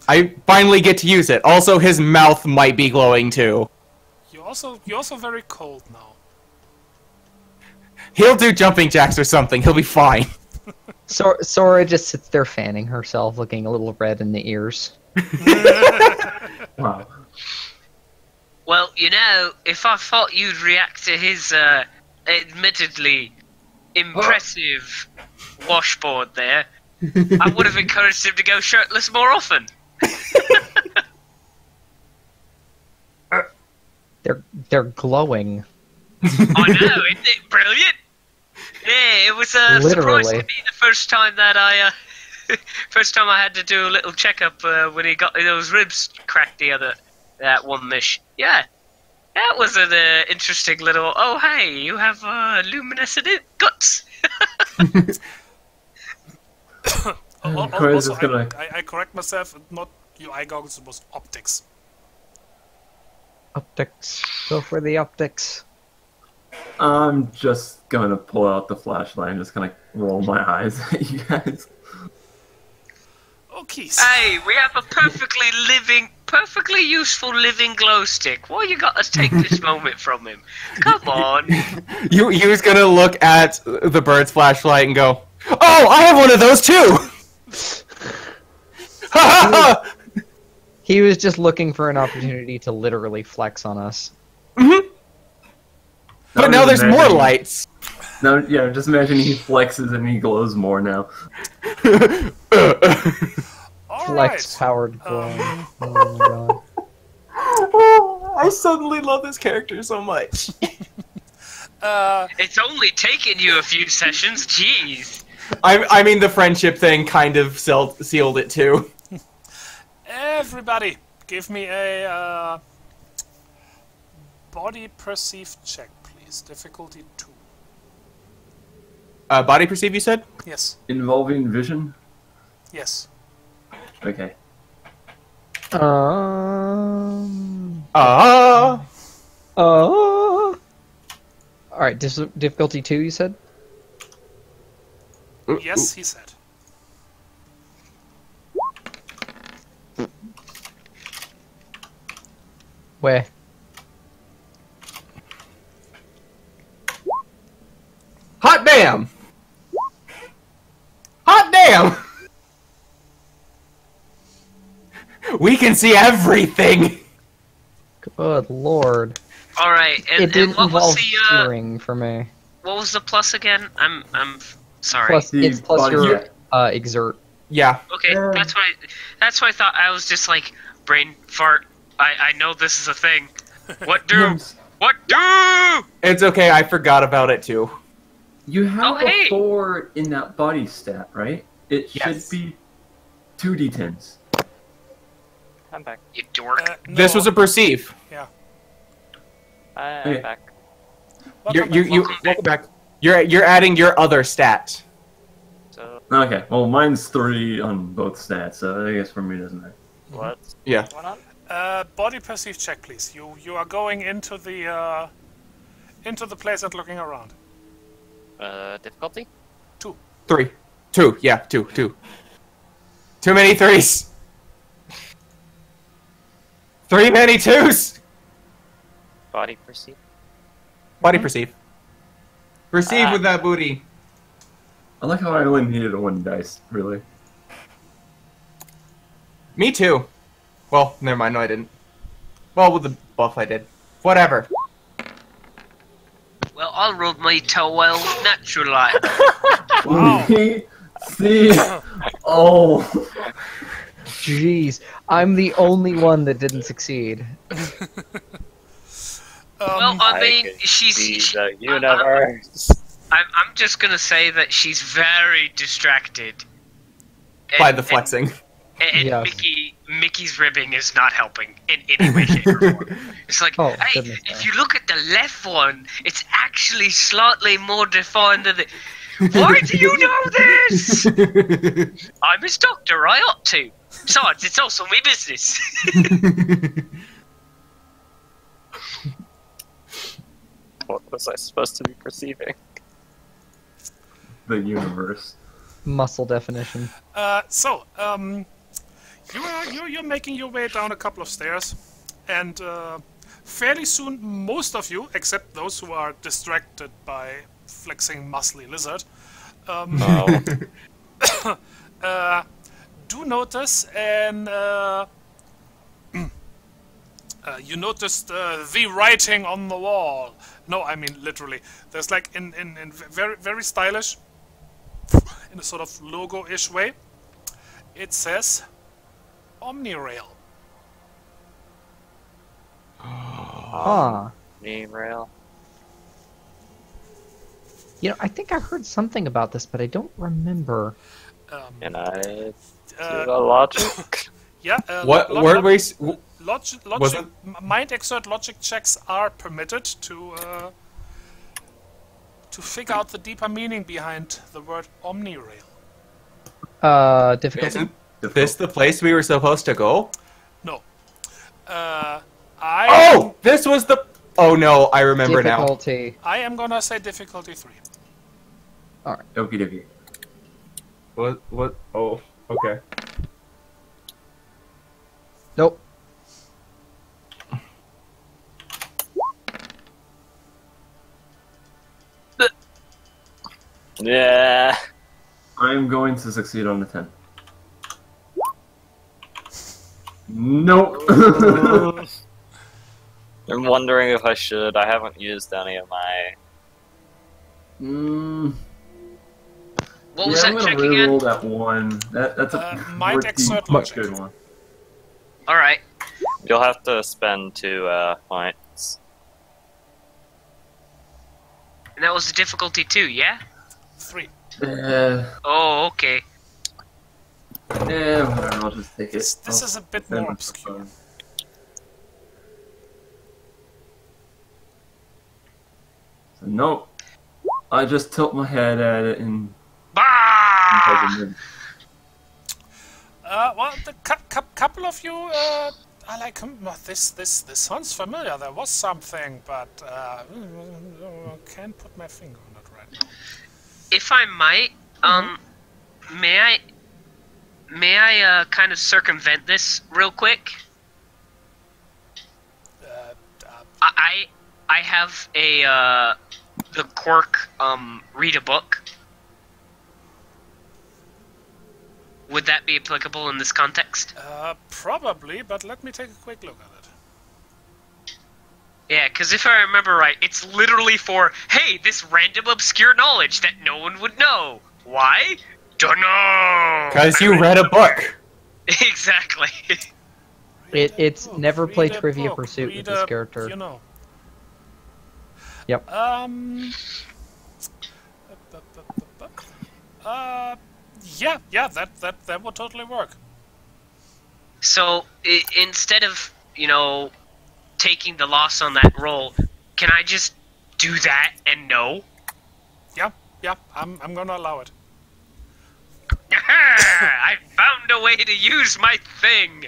I finally get to use it. Also, his mouth might be glowing too. You're also very cold now. He'll do jumping jacks or something. He'll be fine. Sora just sits there fanning herself, looking a little red in the ears. Wow. Well, you know, if I thought you'd react to his admittedly impressive washboard there, I would have encouraged him to go shirtless more often. They're glowing. I know, isn't it brilliant? Yeah, it was a surprise to me the first time that I had to do a little checkup when he got those ribs cracked that one mish. Yeah, that was an interesting little. Oh, hey, you have luminescent guts. Also, I correct myself. Not UI goggles, it was optics. Optics. Go for the optics. I'm just gonna pull out the flashlight and just gonna roll my eyes at you guys. Okay. Hey, we have a perfectly useful living glow stick. Why you got to take this moment from him? Come on. You was gonna look at the bird's flashlight and go, "Oh, I have one of those too." He was just looking for an opportunity to literally flex on us. But now there's more lights. No, yeah, just imagine he flexes and he glows more now. Flex powered glow. Oh my god. I suddenly love this character so much. It's only taken you a few sessions. Jeez. I mean, the friendship thing kind of sealed it too. Everybody, give me a body perceived check, please. Difficulty 2. Body perceive, you said? Yes. Involving vision? Yes. Okay. Alright, difficulty 2, you said? Yes, he said. Where? Hot damn! Hot damn! We can see everything! Good lord. Alright, It and didn't what was involve the steering for me. what was the plus again? I'm sorry. Plus, it's plus body your check. exert. Yeah. Okay, that's why I thought. I was just like brain fart. I know this is a thing. What do? Yes. What do? It's okay, I forgot about it too. You have Oh, hey! a 4 in that body stat, right? It Yes. should be 2d10s. I'm back. You dork. This was a perceive. Yeah. I'm Okay. back. Welcome back. You're adding your other stat. So, Okay, well mine's 3 on both stats, so I guess for me it doesn't matter. what's Yeah. going on? Body perceived check, please. You are going into the place and looking around. Difficulty? 3. 2. Yeah, 2. Too many 3s. 3 many 2s. Body perceive? Body perceive. Perceive with that booty. I like how I only needed a 1 dice, really. Me too. Well, never mind. No, I didn't. Well, with the buff, I did. Whatever. Well, I'll rub my towel natural like. Wow. See? Oh. Jeez, I'm the only one that didn't succeed. Well, I mean, can she's. see She, the universe. I'm just gonna say that she's very distracted. By the flexing. And Yes. Mickey's ribbing is not helping in any way, shape, or form. It's like, Oh, hey, goodness, if no. you look at the left one, it's actually slightly more defined than the. Why do you know this? I'm his doctor. I ought to. Besides, it's also my business. What was I supposed to be perceiving? The universe. Muscle definition. You're making your way down a couple of stairs, and fairly soon, most of you, except those who are distracted by flexing muscly lizard. Oh. Do notice you noticed the writing on the wall. No, I mean literally. There's like in very very stylish, in a sort of logo-ish way. It says Omnirail. Huh. Rail. You know, I think I heard something about this, but I don't remember. Can I do Uh, the logic? Yeah. What word we? Logic, mind exert logic checks are permitted to figure out the deeper meaning behind the word Omnirail. Difficulty. Isn't this the place we were supposed to go? No. Oh, this was the. Oh no, I remember now. Difficulty. I am gonna say difficulty 3. Okie dokie. What? Oh, okay. Nope. Yeah. I'm going to succeed on the 10. Nope. I'm wondering if I should. I haven't used any of my. What was I'm that gonna check reroll again? that 1. That's a Might pretty exert much logic. good one. Alright. You'll have to spend 2 points. And that was the difficulty 2, yeah? 3. Oh, okay. Whatever, I'll just take it. This is a bit more obscure. So, nope. I just tilt my head at it and. Bah! Well, the couple of you are like, this sounds familiar. There was something, but can't put my finger on it right now. If I might, may I kind of circumvent this real quick? I have the quirk, read a book. Would that be applicable in this context? Probably, but let me take a quick look at it. Yeah, because if I remember right, it's literally for, hey, this random obscure knowledge that no one would know. Why? Dunno! Because you read a book. Exactly. It's never played Read a Trivia book, Pursuit read with this a- character. You know. Yep. Yeah, that would totally work. So, instead of, taking the loss on that roll, can I just do that and no? Yeah, I'm gonna allow it. I found a way to use my thing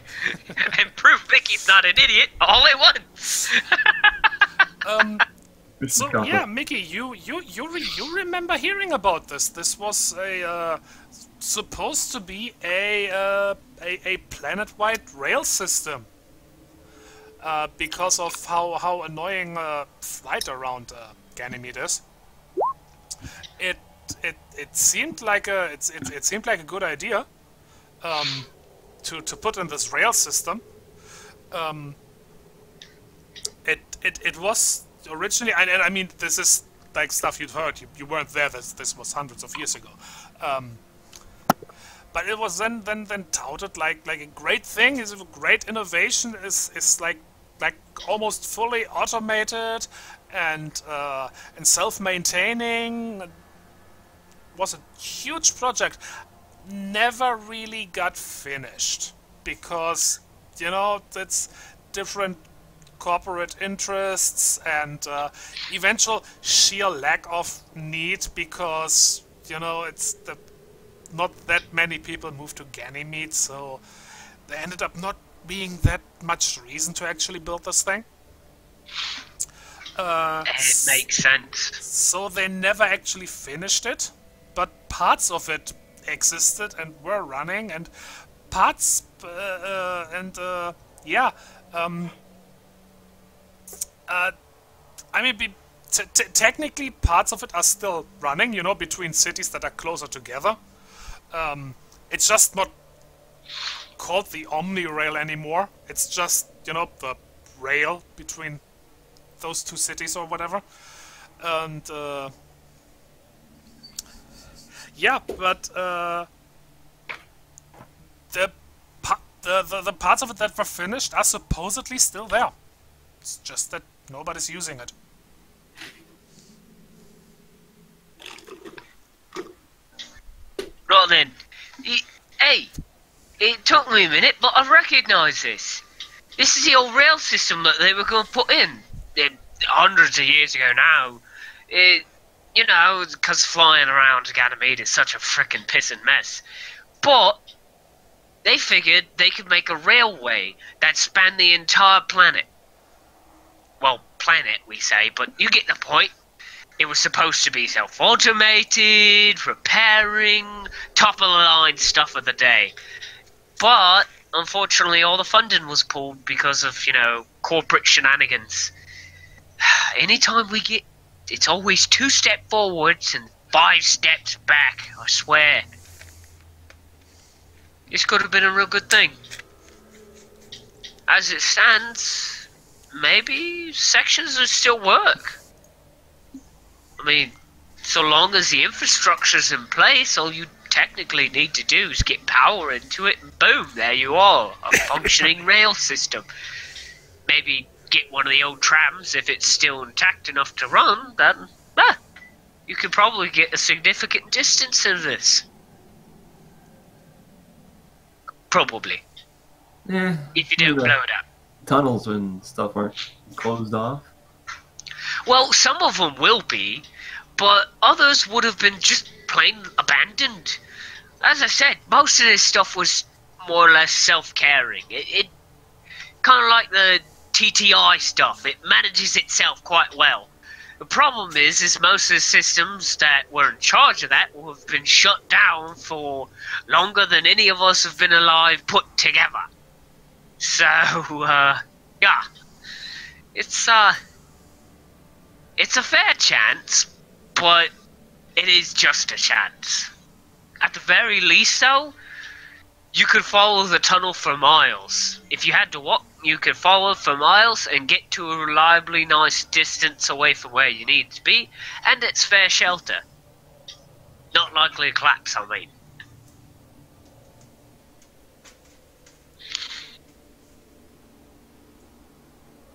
and prove Mickey's not an idiot all at once. So yeah, Mickey, you remember hearing about this? This was a supposed to be a planet-wide rail system. Because of how annoying flight around Ganymede is. It seemed like a good idea to put in this rail system. It was originally, and I mean, this is like stuff you'd heard. You weren't there. This was hundreds of years ago. But it was then touted like a great thing, is a great innovation, is like almost fully automated and self-maintaining. Was a huge project. Never really got finished because it's different corporate interests and eventual sheer lack of need because it's not that many people moved to Ganymede, so there ended up not being that much reason to actually build this thing. It makes sense. So they never actually finished it, but parts of it existed and were running, and parts I mean, technically, parts of it are still running, you know, between cities that are closer together. It's just not called the Omni Rail anymore. It's just, you know, the rail between those two cities or whatever. And yeah, but the parts of it that were finished are supposedly still there. It's just that nobody's using it. Right then. Hey, it took me a minute, but I recognise this. This is the old rail system that they were going to put in hundreds of years ago now. You know, because flying around Ganymede is such a frickin' pissing mess. But they figured they could make a railway that spanned the entire planet. Well, planet, we say, but you get the point. It was supposed to be self-automated, repairing, top-of-the-line stuff of the day. But, unfortunately, all the funding was pulled because of, you know, corporate shenanigans. Anytime we get... It's always 2 steps forwards and 5 steps back, I swear. This could have been a real good thing. As it stands, maybe sections would still work. I mean, so long as the infrastructure's in place, all you technically need to do is get power into it, and boom, there you are, a functioning rail system. Maybe get one of the old trams if it's still intact enough to run, then, you could probably get a significant distance in this. Probably. Yeah. If you don't blow it up. Tunnels and stuff aren't closed off. Well, some of them will be, but others would have been just plain abandoned. As I said, most of this stuff was more or less self-caring. It kind of like the TTI stuff. It manages itself quite well. The problem is most of the systems that were in charge of that will have been shut down for longer than any of us have been alive put together. So, yeah. It's a fair chance, but it is just a chance. At the very least, though, you could follow the tunnel for miles. If you had to walk, you could follow for miles and get to a reliably nice distance away from where you need to be, and it's fair shelter. Not likely to collapse, I mean.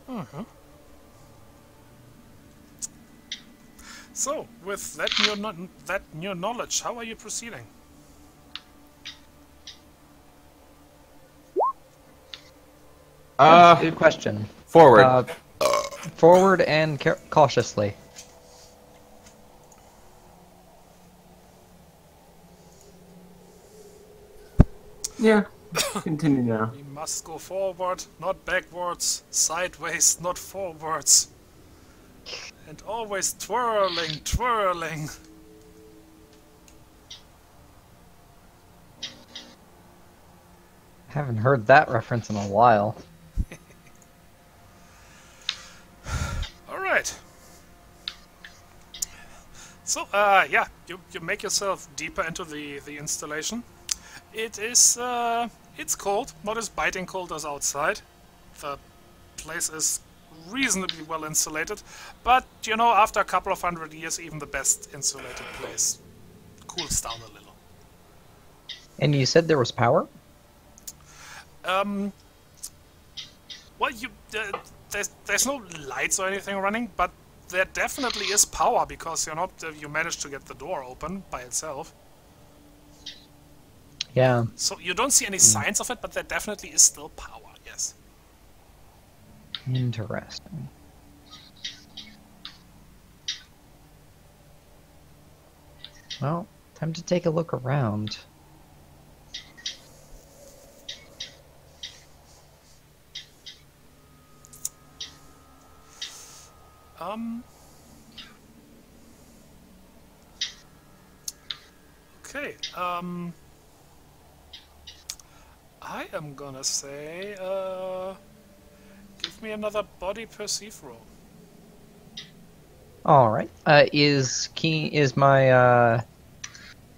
Mm-hmm. So, with that new knowledge, how are you proceeding? Good question. Forward. Forward and cautiously. Yeah. Continue now. We must go forward, not backwards, sideways, not forwards. And always twirling, twirling. Haven't heard that reference in a while. Alright. So, yeah, you make yourself deeper into the installation. It is, it's cold, not as biting cold as outside. The place is reasonably well insulated, but, you know, after a couple of 100 years, even the best insulated place cools down a little. And you said there was power? Well, there's no lights or anything running, but there definitely is power because, you know, you managed to get the door open by itself. Yeah. So you don't see any signs of it, but there definitely is still power, yes. Interesting. Well, time to take a look around. Okay, I am gonna say, give me another body perceive roll. All right. Is my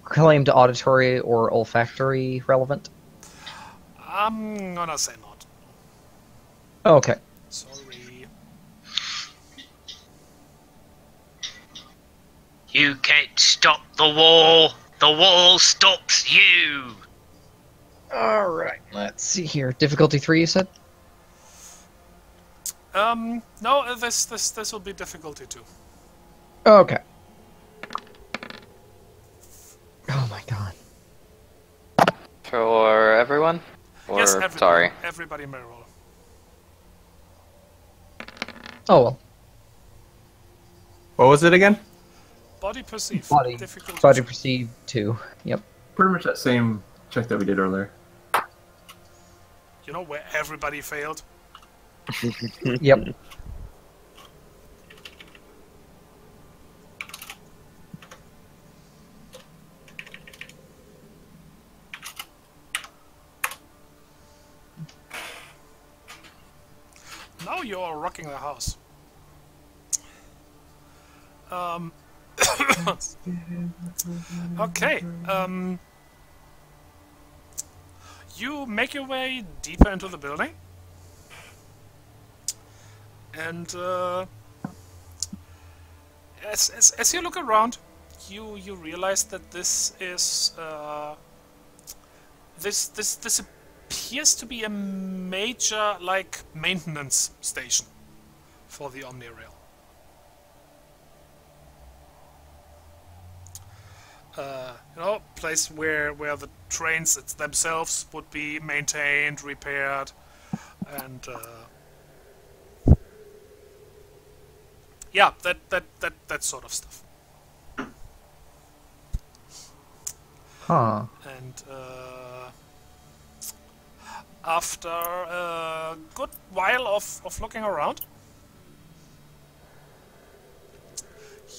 claim to auditory or olfactory relevant? I'm gonna say not. Okay. Sorry. You can't stop the wall. The wall stops you. All right. Let's see here. Difficulty 3, you said? No, this will be difficulty 2. Okay. Oh my god. For everyone? Or, Yes, everybody. sorry. Everybody may roll. Oh well. What was it again? Body perceive. Body Difficulty 2. perceived 2. Yep. Pretty much that same check that we did earlier. You know where everybody failed? Yep. Now you're rocking the house. Okay. You make your way deeper into the building, and as you look around, you realize that this is this appears to be a major maintenance station for the Omni-Rail. Place where the trains themselves would be maintained, repaired, and yeah, that sort of stuff. Huh. And after a good while of looking around,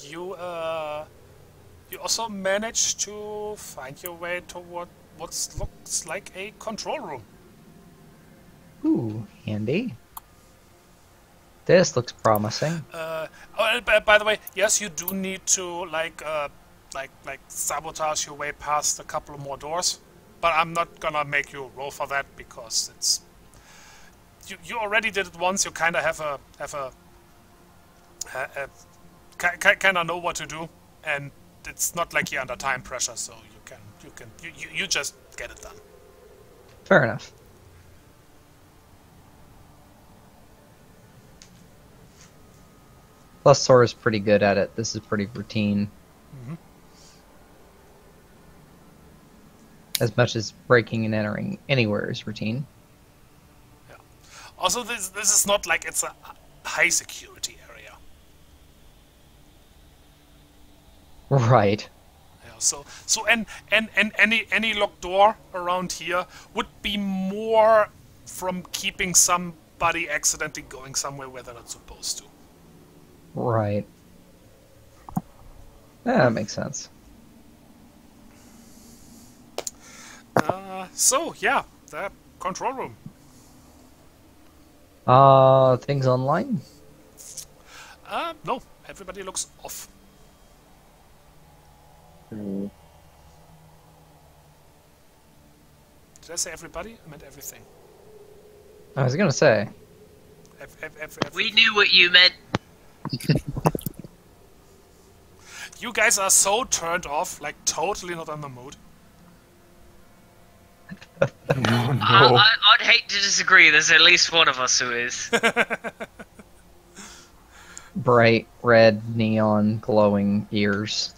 you also manage to find your way toward what looks like a control room. Ooh, handy. This looks promising. By the way, yes, you do need to like sabotage your way past a couple of more doors, but I'm not gonna make you roll for that because it's you already did it once. You kind of have a kind of know what to do, and it's not like you're under time pressure, so you just get it done. Fair enough. Plus, Sora's pretty good at it. This is pretty routine. Mm-hmm. As much as breaking and entering anywhere is routine. Yeah. Also, this is not like it's a high security area. Right. Yeah. So and any locked door around here would be more from keeping somebody accidentally going somewhere where they're not supposed to. Right. Yeah, that makes sense. So yeah, that control room. Things online? No, everybody looks off. Hmm. Did I say everybody? I meant everything. I was gonna say. We knew what you meant. You guys are so turned off, like totally not on the mood. Oh, no. I'd hate to disagree. There's at least one of us who is. Bright red neon glowing ears.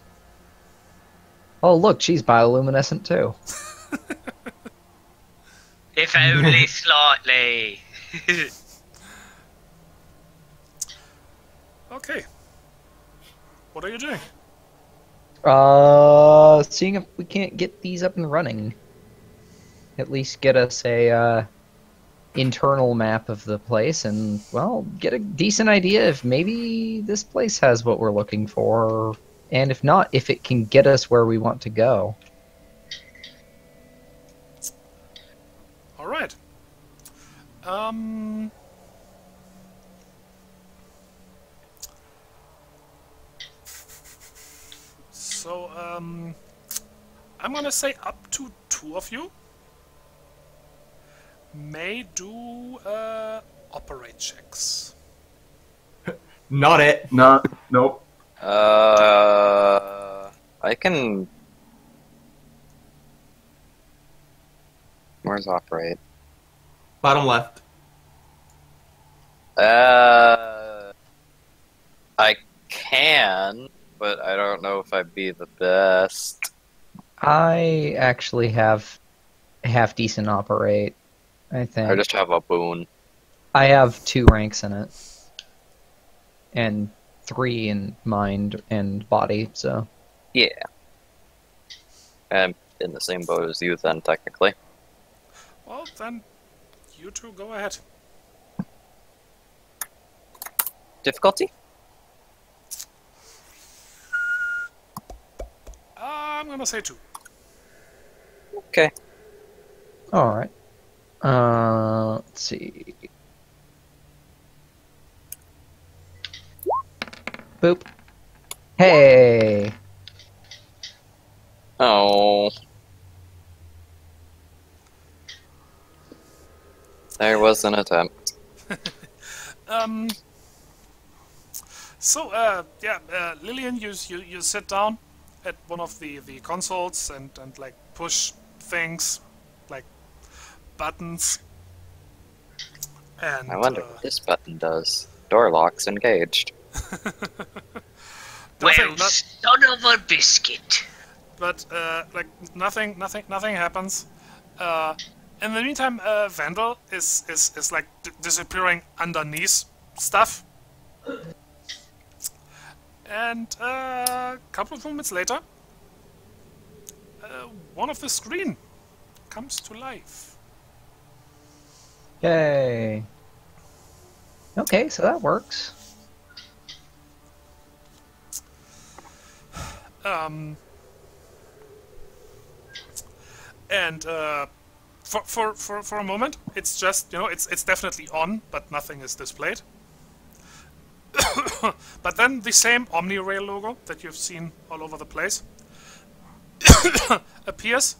Oh look, she's bioluminescent too. If only slightly. Okay. What are you doing? Seeing if we can't get these up and running. At least get us a internal map of the place and, well, get a decent idea if maybe this place has what we're looking for, and if not, if it can get us where we want to go. Alright. I'm gonna say up to 2 of you may do operate checks. Not it. Not. Nope. I can. Where's operate? Bottom left. I can, but I don't know if I'd be the best. I actually have half decent operate. I think I just have a boon. I have 2 ranks in it, and 3 in mind and body. So Yeah. I'm in the same boat as you then, technically. Well, then you two go ahead. Difficulty? I'm gonna say 2. Okay. all right. Let's see. Boop. Hey. Oh. There was an attempt. Lillian, you sit down at one of the consoles and like push things, like buttons. And I wonder what this button does. Door locks engaged. Well, son of a biscuit. But like nothing happens. In the meantime, Vandal is like disappearing underneath stuff. And a couple of moments later, one of the screen comes to life. Yay. Okay, so that works. And for a moment, it's just, it's definitely on, but nothing is displayed. But then the same OmniRail logo that you've seen all over the place appears,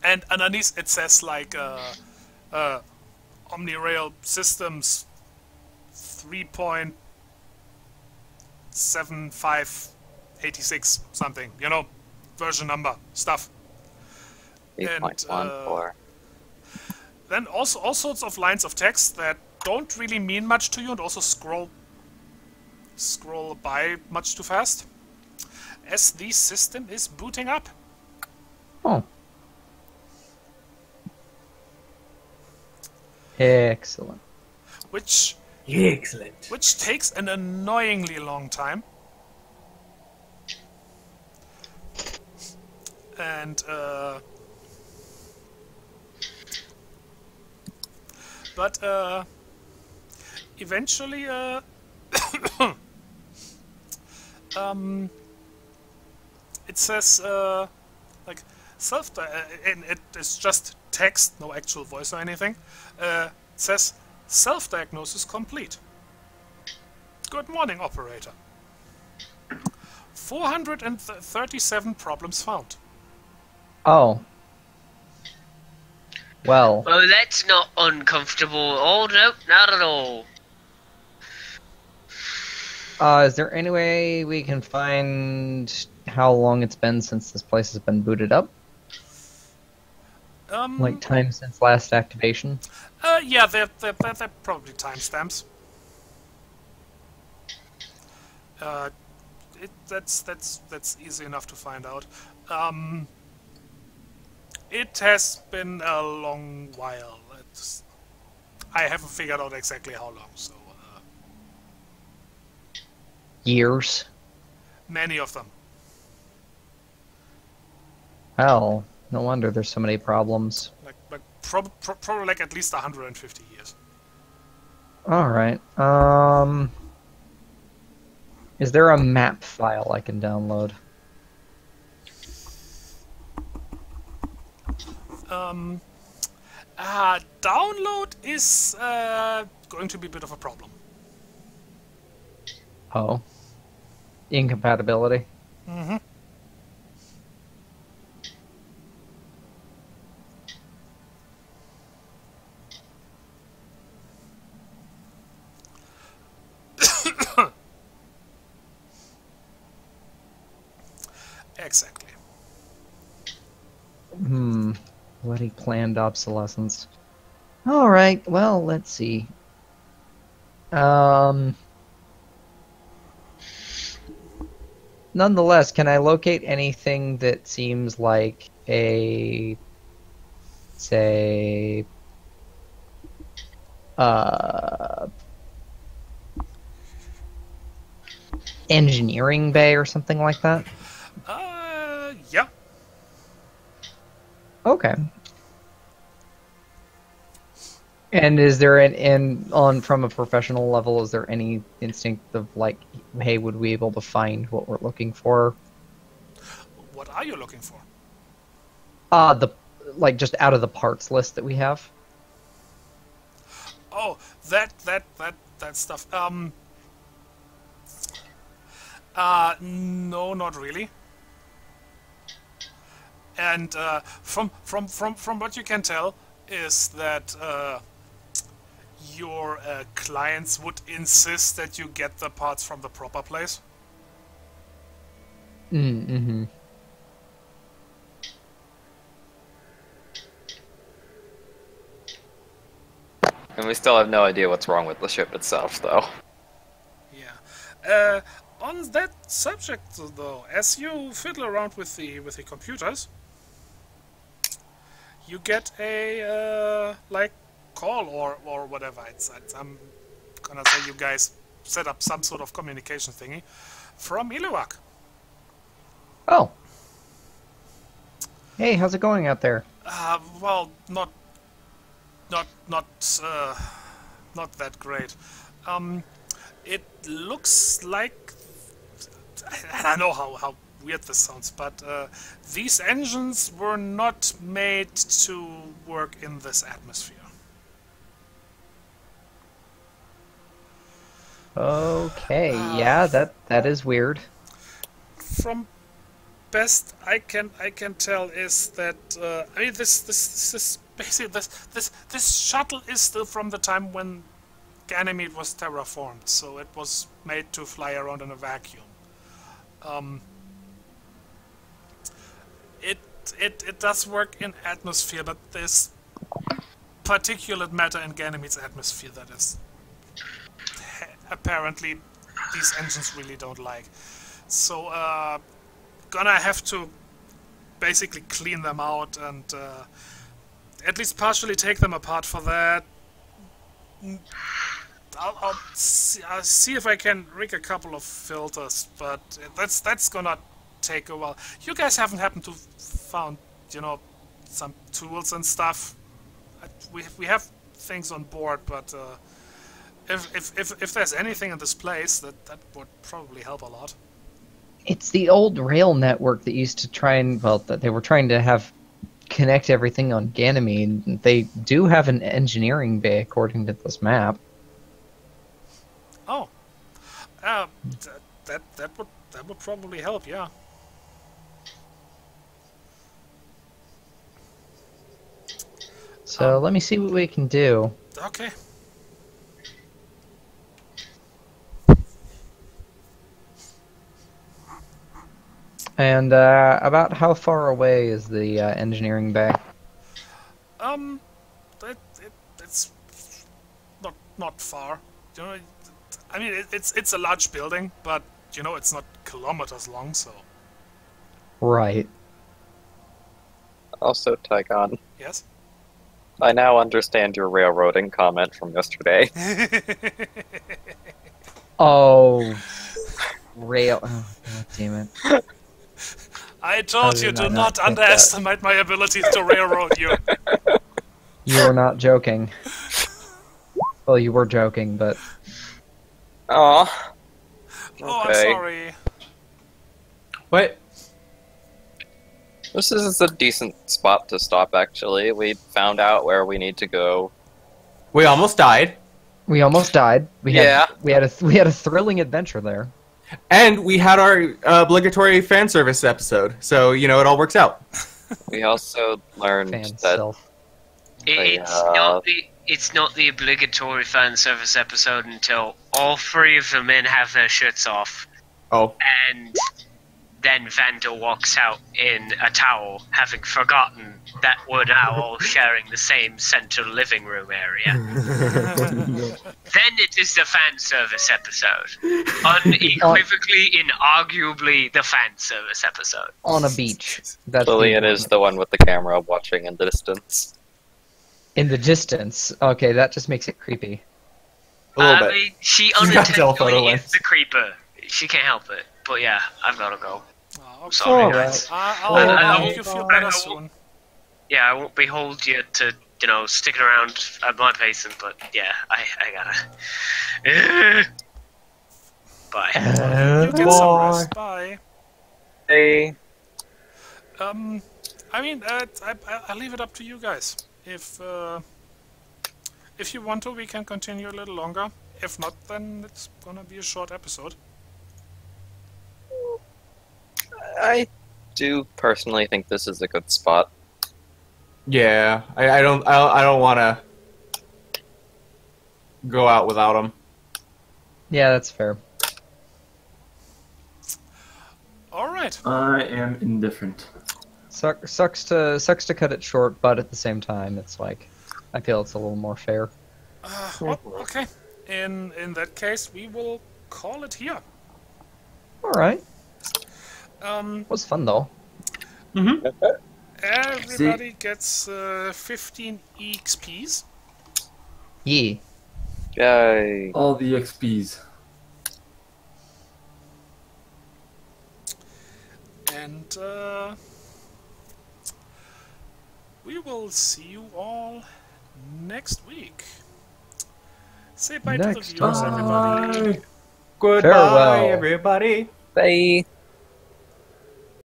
and underneath it says like OmniRail Systems 3.7586 something, version number stuff. 8.14. Then also all sorts of lines of text that don't really mean much to you, and also scroll by much too fast as the system is booting up. Oh. Excellent. Which takes an annoyingly long time. And but eventually it says like and it is just text, no actual voice or anything. It says self-diagnosis complete. Good morning, operator. 437 problems found. Oh. Well. Oh, that's not uncomfortable. Oh, no, not at all. Is there any way we can find how long it's been since this place has been booted up? Like time since last activation? Yeah, they're probably timestamps. That's easy enough to find out. It has been a long while. I haven't figured out exactly how long, so... Years? Many of them. Hell, no wonder there's so many problems. Like probably like at least 150 years. Alright, is there a map file I can download? Download is going to be a bit of a problem. Oh. Incompatibility? Mm-hmm. Exactly. Bloody planned obsolescence. All right. Well, let's see. Nonetheless, can I locate anything that seems like a, say, engineering bay or something like that? Yeah. Okay. And is there from a professional level, is there any instinct of like, hey, would we be able to find what we're looking for? What are you looking for? The like just out of the parts list that we have. Oh, that stuff. No, not really. And from what you can tell is that your clients would insist that you get the parts from the proper place. Mm-hmm. And we still have no idea what's wrong with the ship itself, though. Yeah. On that subject, though, as you fiddle around with the computers, you get a like call or whatever. I'm gonna say you guys set up some sort of communication thingy from Iluwak. Oh. Hey, how's it going out there? Well, not that great. It looks like, I don't know how weird this sounds, but these engines were not made to work in this atmosphere. Okay, yeah, that is weird. From best I can tell is that I mean this basically this shuttle is still from the time when Ganymede was terraformed, so it was made to fly around in a vacuum. It does work in atmosphere, but there's particulate matter in Ganymede's atmosphere that is apparently these engines really don't like. So gonna have to basically clean them out and at least partially take them apart for that. I'll see if I can rig a couple of filters, but that's gonna take a while. You guys haven't happened to found, you know, some tools and stuff? We have things on board, but if there's anything in this place, that would probably help a lot. It's the old rail network that used to try and, well, that they were trying to have connect everything on Ganymede. They do have an engineering bay according to this map. Oh, that would probably help, yeah. So let me see what we can do. Okay. And about how far away is the engineering bay? It's not far. You know, I mean, it's a large building, but you know, it's not kilometers long, so. Right. Also, Tygon, Yes. I now understand your railroading comment from yesterday. Oh, rail. Oh, God damn it. I told you, did do I not not get underestimate my ability to railroad you. You were not joking. Well, you were joking, but Aw. Oh, I'm Okay. sorry. What? This is a decent spot to stop, actually. We found out where we need to go. We almost died, we almost died. We Yeah. had a thrilling adventure there. and we had our obligatory fan service episode. So you know it all works out. We also learned Fan that self. It's not the obligatory fan service episode until all three of the men have their shirts off. Oh, And then Vandal walks out in a towel, having forgotten that we're now all sharing the same central living room area. Then it is the fan service episode. Unequivocally, inarguably, the fan service episode. On a beach. That's Lillian the is the one with the camera watching in the distance. in the distance. Okay, that just makes it creepy. A little I bit. mean, she She's got telephoto unintentionally lens. is the creeper. She can't help it. But yeah, I've gotta go. Oh, okay. Sorry, All guys. I'll I make you feel better won't- soon. Yeah, I won't behold you to, sticking around at my pacing, but yeah, I gotta. Bye. You get some rest. Bye. Hey. I mean, I leave it up to you guys. If you want to, we can continue a little longer. If not, then it's gonna be a short episode. I do personally think this is a good spot. Yeah, I don't want to go out without him. Yeah, that's fair. All right. I am indifferent. Sucks to cut it short, but at the same time, it's like I feel it's a little more fair. Well, okay. In that case, we will call it here. All right, Um, was fun though. everybody gets 15 EXPs. Yee. Yay. All the XPs. And we will see you all next week. Say bye to the Next viewers, everybody. Bye. Goodbye, Farewell. everybody. Bye.